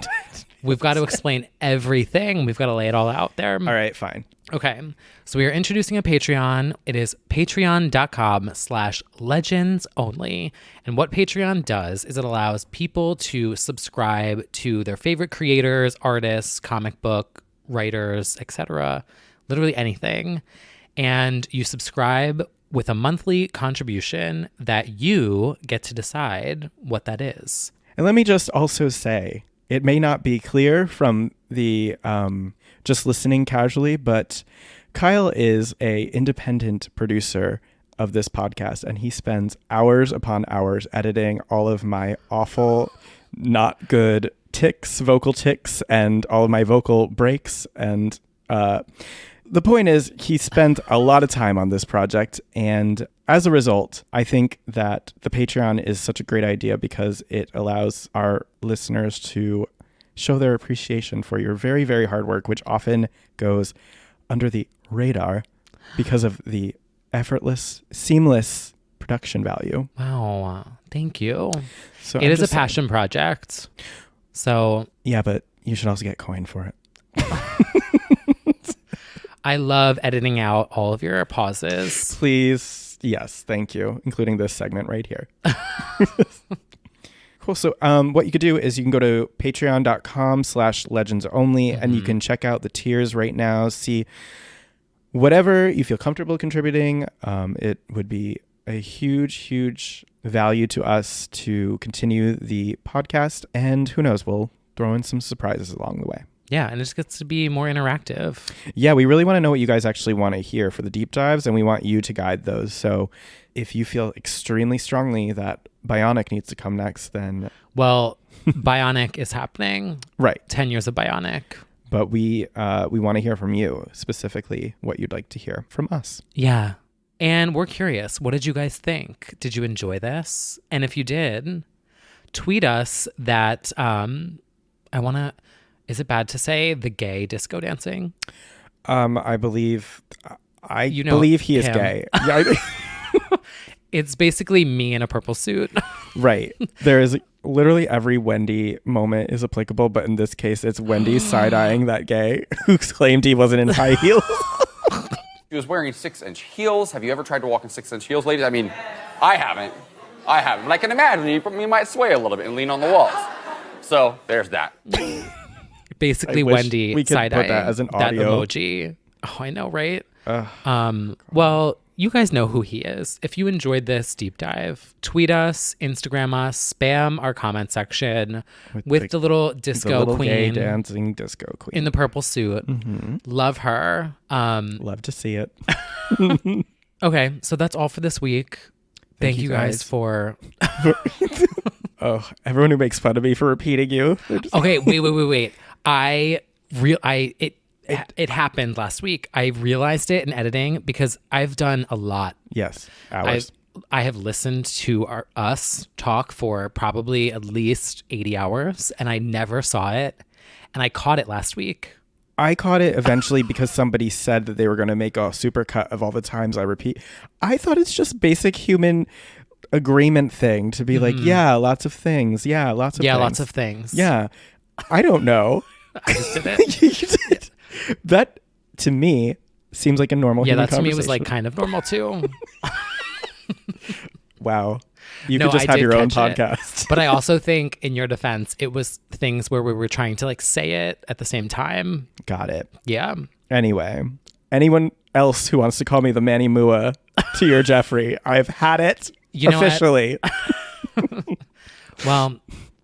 We've got to explain everything. We've got to lay it all out there. All right, fine. Okay. So we are introducing a Patreon. It is patreon.com/legendsonly. And what Patreon does is it allows people to subscribe to their favorite creators, artists, comic book writers, etc. Literally anything. And you subscribe with a monthly contribution that you get to decide what that is. And let me just also say, it may not be clear from the just listening casually, but Kyle is a independent producer of this podcast, and he spends hours upon hours editing all of my awful, not good vocal tics, and all of my vocal breaks. And the point is, he spent a lot of time on this project, and as a result, I think that the Patreon is such a great idea because it allows our listeners to show their appreciation for your very, very hard work, which often goes under the radar because of the effortless, seamless production value. Wow. Thank you. So It is a passion project. So yeah, but you should also get coin for it. I love editing out all of your pauses. Please. Yes. Thank you. Including this segment right here. Cool. So what you could do is you can go to patreon.com/legendsonly and you can check out the tiers right now. See whatever you feel comfortable contributing. It would be a huge, huge value to us to continue the podcast. And who knows, we'll throw in some surprises along the way. Yeah, and it just gets to be more interactive. Yeah, we really want to know what you guys actually want to hear for the deep dives, and we want you to guide those. So if you feel extremely strongly that Bionic needs to come next, then... Well, Bionic is happening. Right. 10 years of Bionic. But we want to hear from you, specifically what you'd like to hear from us. Yeah. And we're curious. What did you guys think? Did you enjoy this? And if you did, tweet us that is it bad to say the gay disco dancing? I believe believe he is him. gay. Yeah, It's basically me in a purple suit. right. There is literally every Wendy moment is applicable, but in this case, it's Wendy side-eyeing that gay who claimed he wasn't in high heels. He was wearing 6-inch heels. Have you ever tried to walk in 6-inch heels, ladies? I mean, I haven't. But I can imagine you might sway a little bit and lean on the walls. So there's that. Basically, I wish Wendy we could put side-eyeing that as an that audio. emoji. Oh, I know, right? Well, you guys know who he is. If you enjoyed this deep dive, tweet us, Instagram us, spam our comment section with the little disco the little queen, gay dancing disco queen in the purple suit. Love her. Love to see it. Okay, so that's all for this week. Thank you guys for... Oh, everyone who makes fun of me for repeating you. Okay, wait. It happened last week. I realized it in editing because I've done a lot. Yes, hours. I have listened to us talk for probably at least 80 hours, and I never saw it. And I caught it last week. I caught it eventually because somebody said that they were going to make a supercut of all the times I repeat. I thought it's just basic human agreement thing to be like, yeah, lots of things. Yeah, lots of things. Yeah, lots of things. Yeah. I don't know. I just did it. You did. That, to me, seems like a normal human that to me was conversation. like kind of normal too. Wow. You No, could just I have did your own catch it. podcast. But I also think, in your defense, it was things where we were trying to like say it at the same time. Got it. Yeah. Anyway, anyone else who wants to call me the Manny Mua to your Jeffrey, I've had it You know what? officially. Well,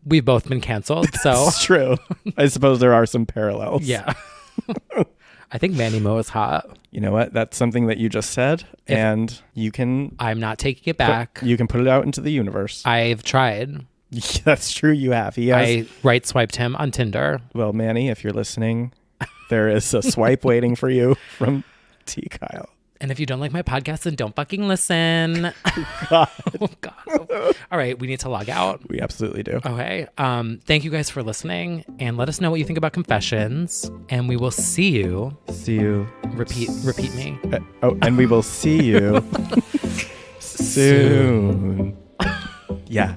we've both been canceled, so It's true. I suppose there are some parallels. yeah. I think Manny Mo is hot. You know what? That's something that you just said, and you can I'm not taking it back. you can put it out into the universe. I've tried. That's true. You have. He has. I right swiped him on Tinder. Well, Manny, if you're listening, there is a swipe waiting for you from T. Kyle. And if you don't like my podcast, then don't fucking listen. God. Oh, God. All right. We need to log out. We absolutely do. Okay. Thank you guys for listening, and let us know what you think about Confessions, and we will see you. See you. Repeat me. And we will see you soon. Yeah.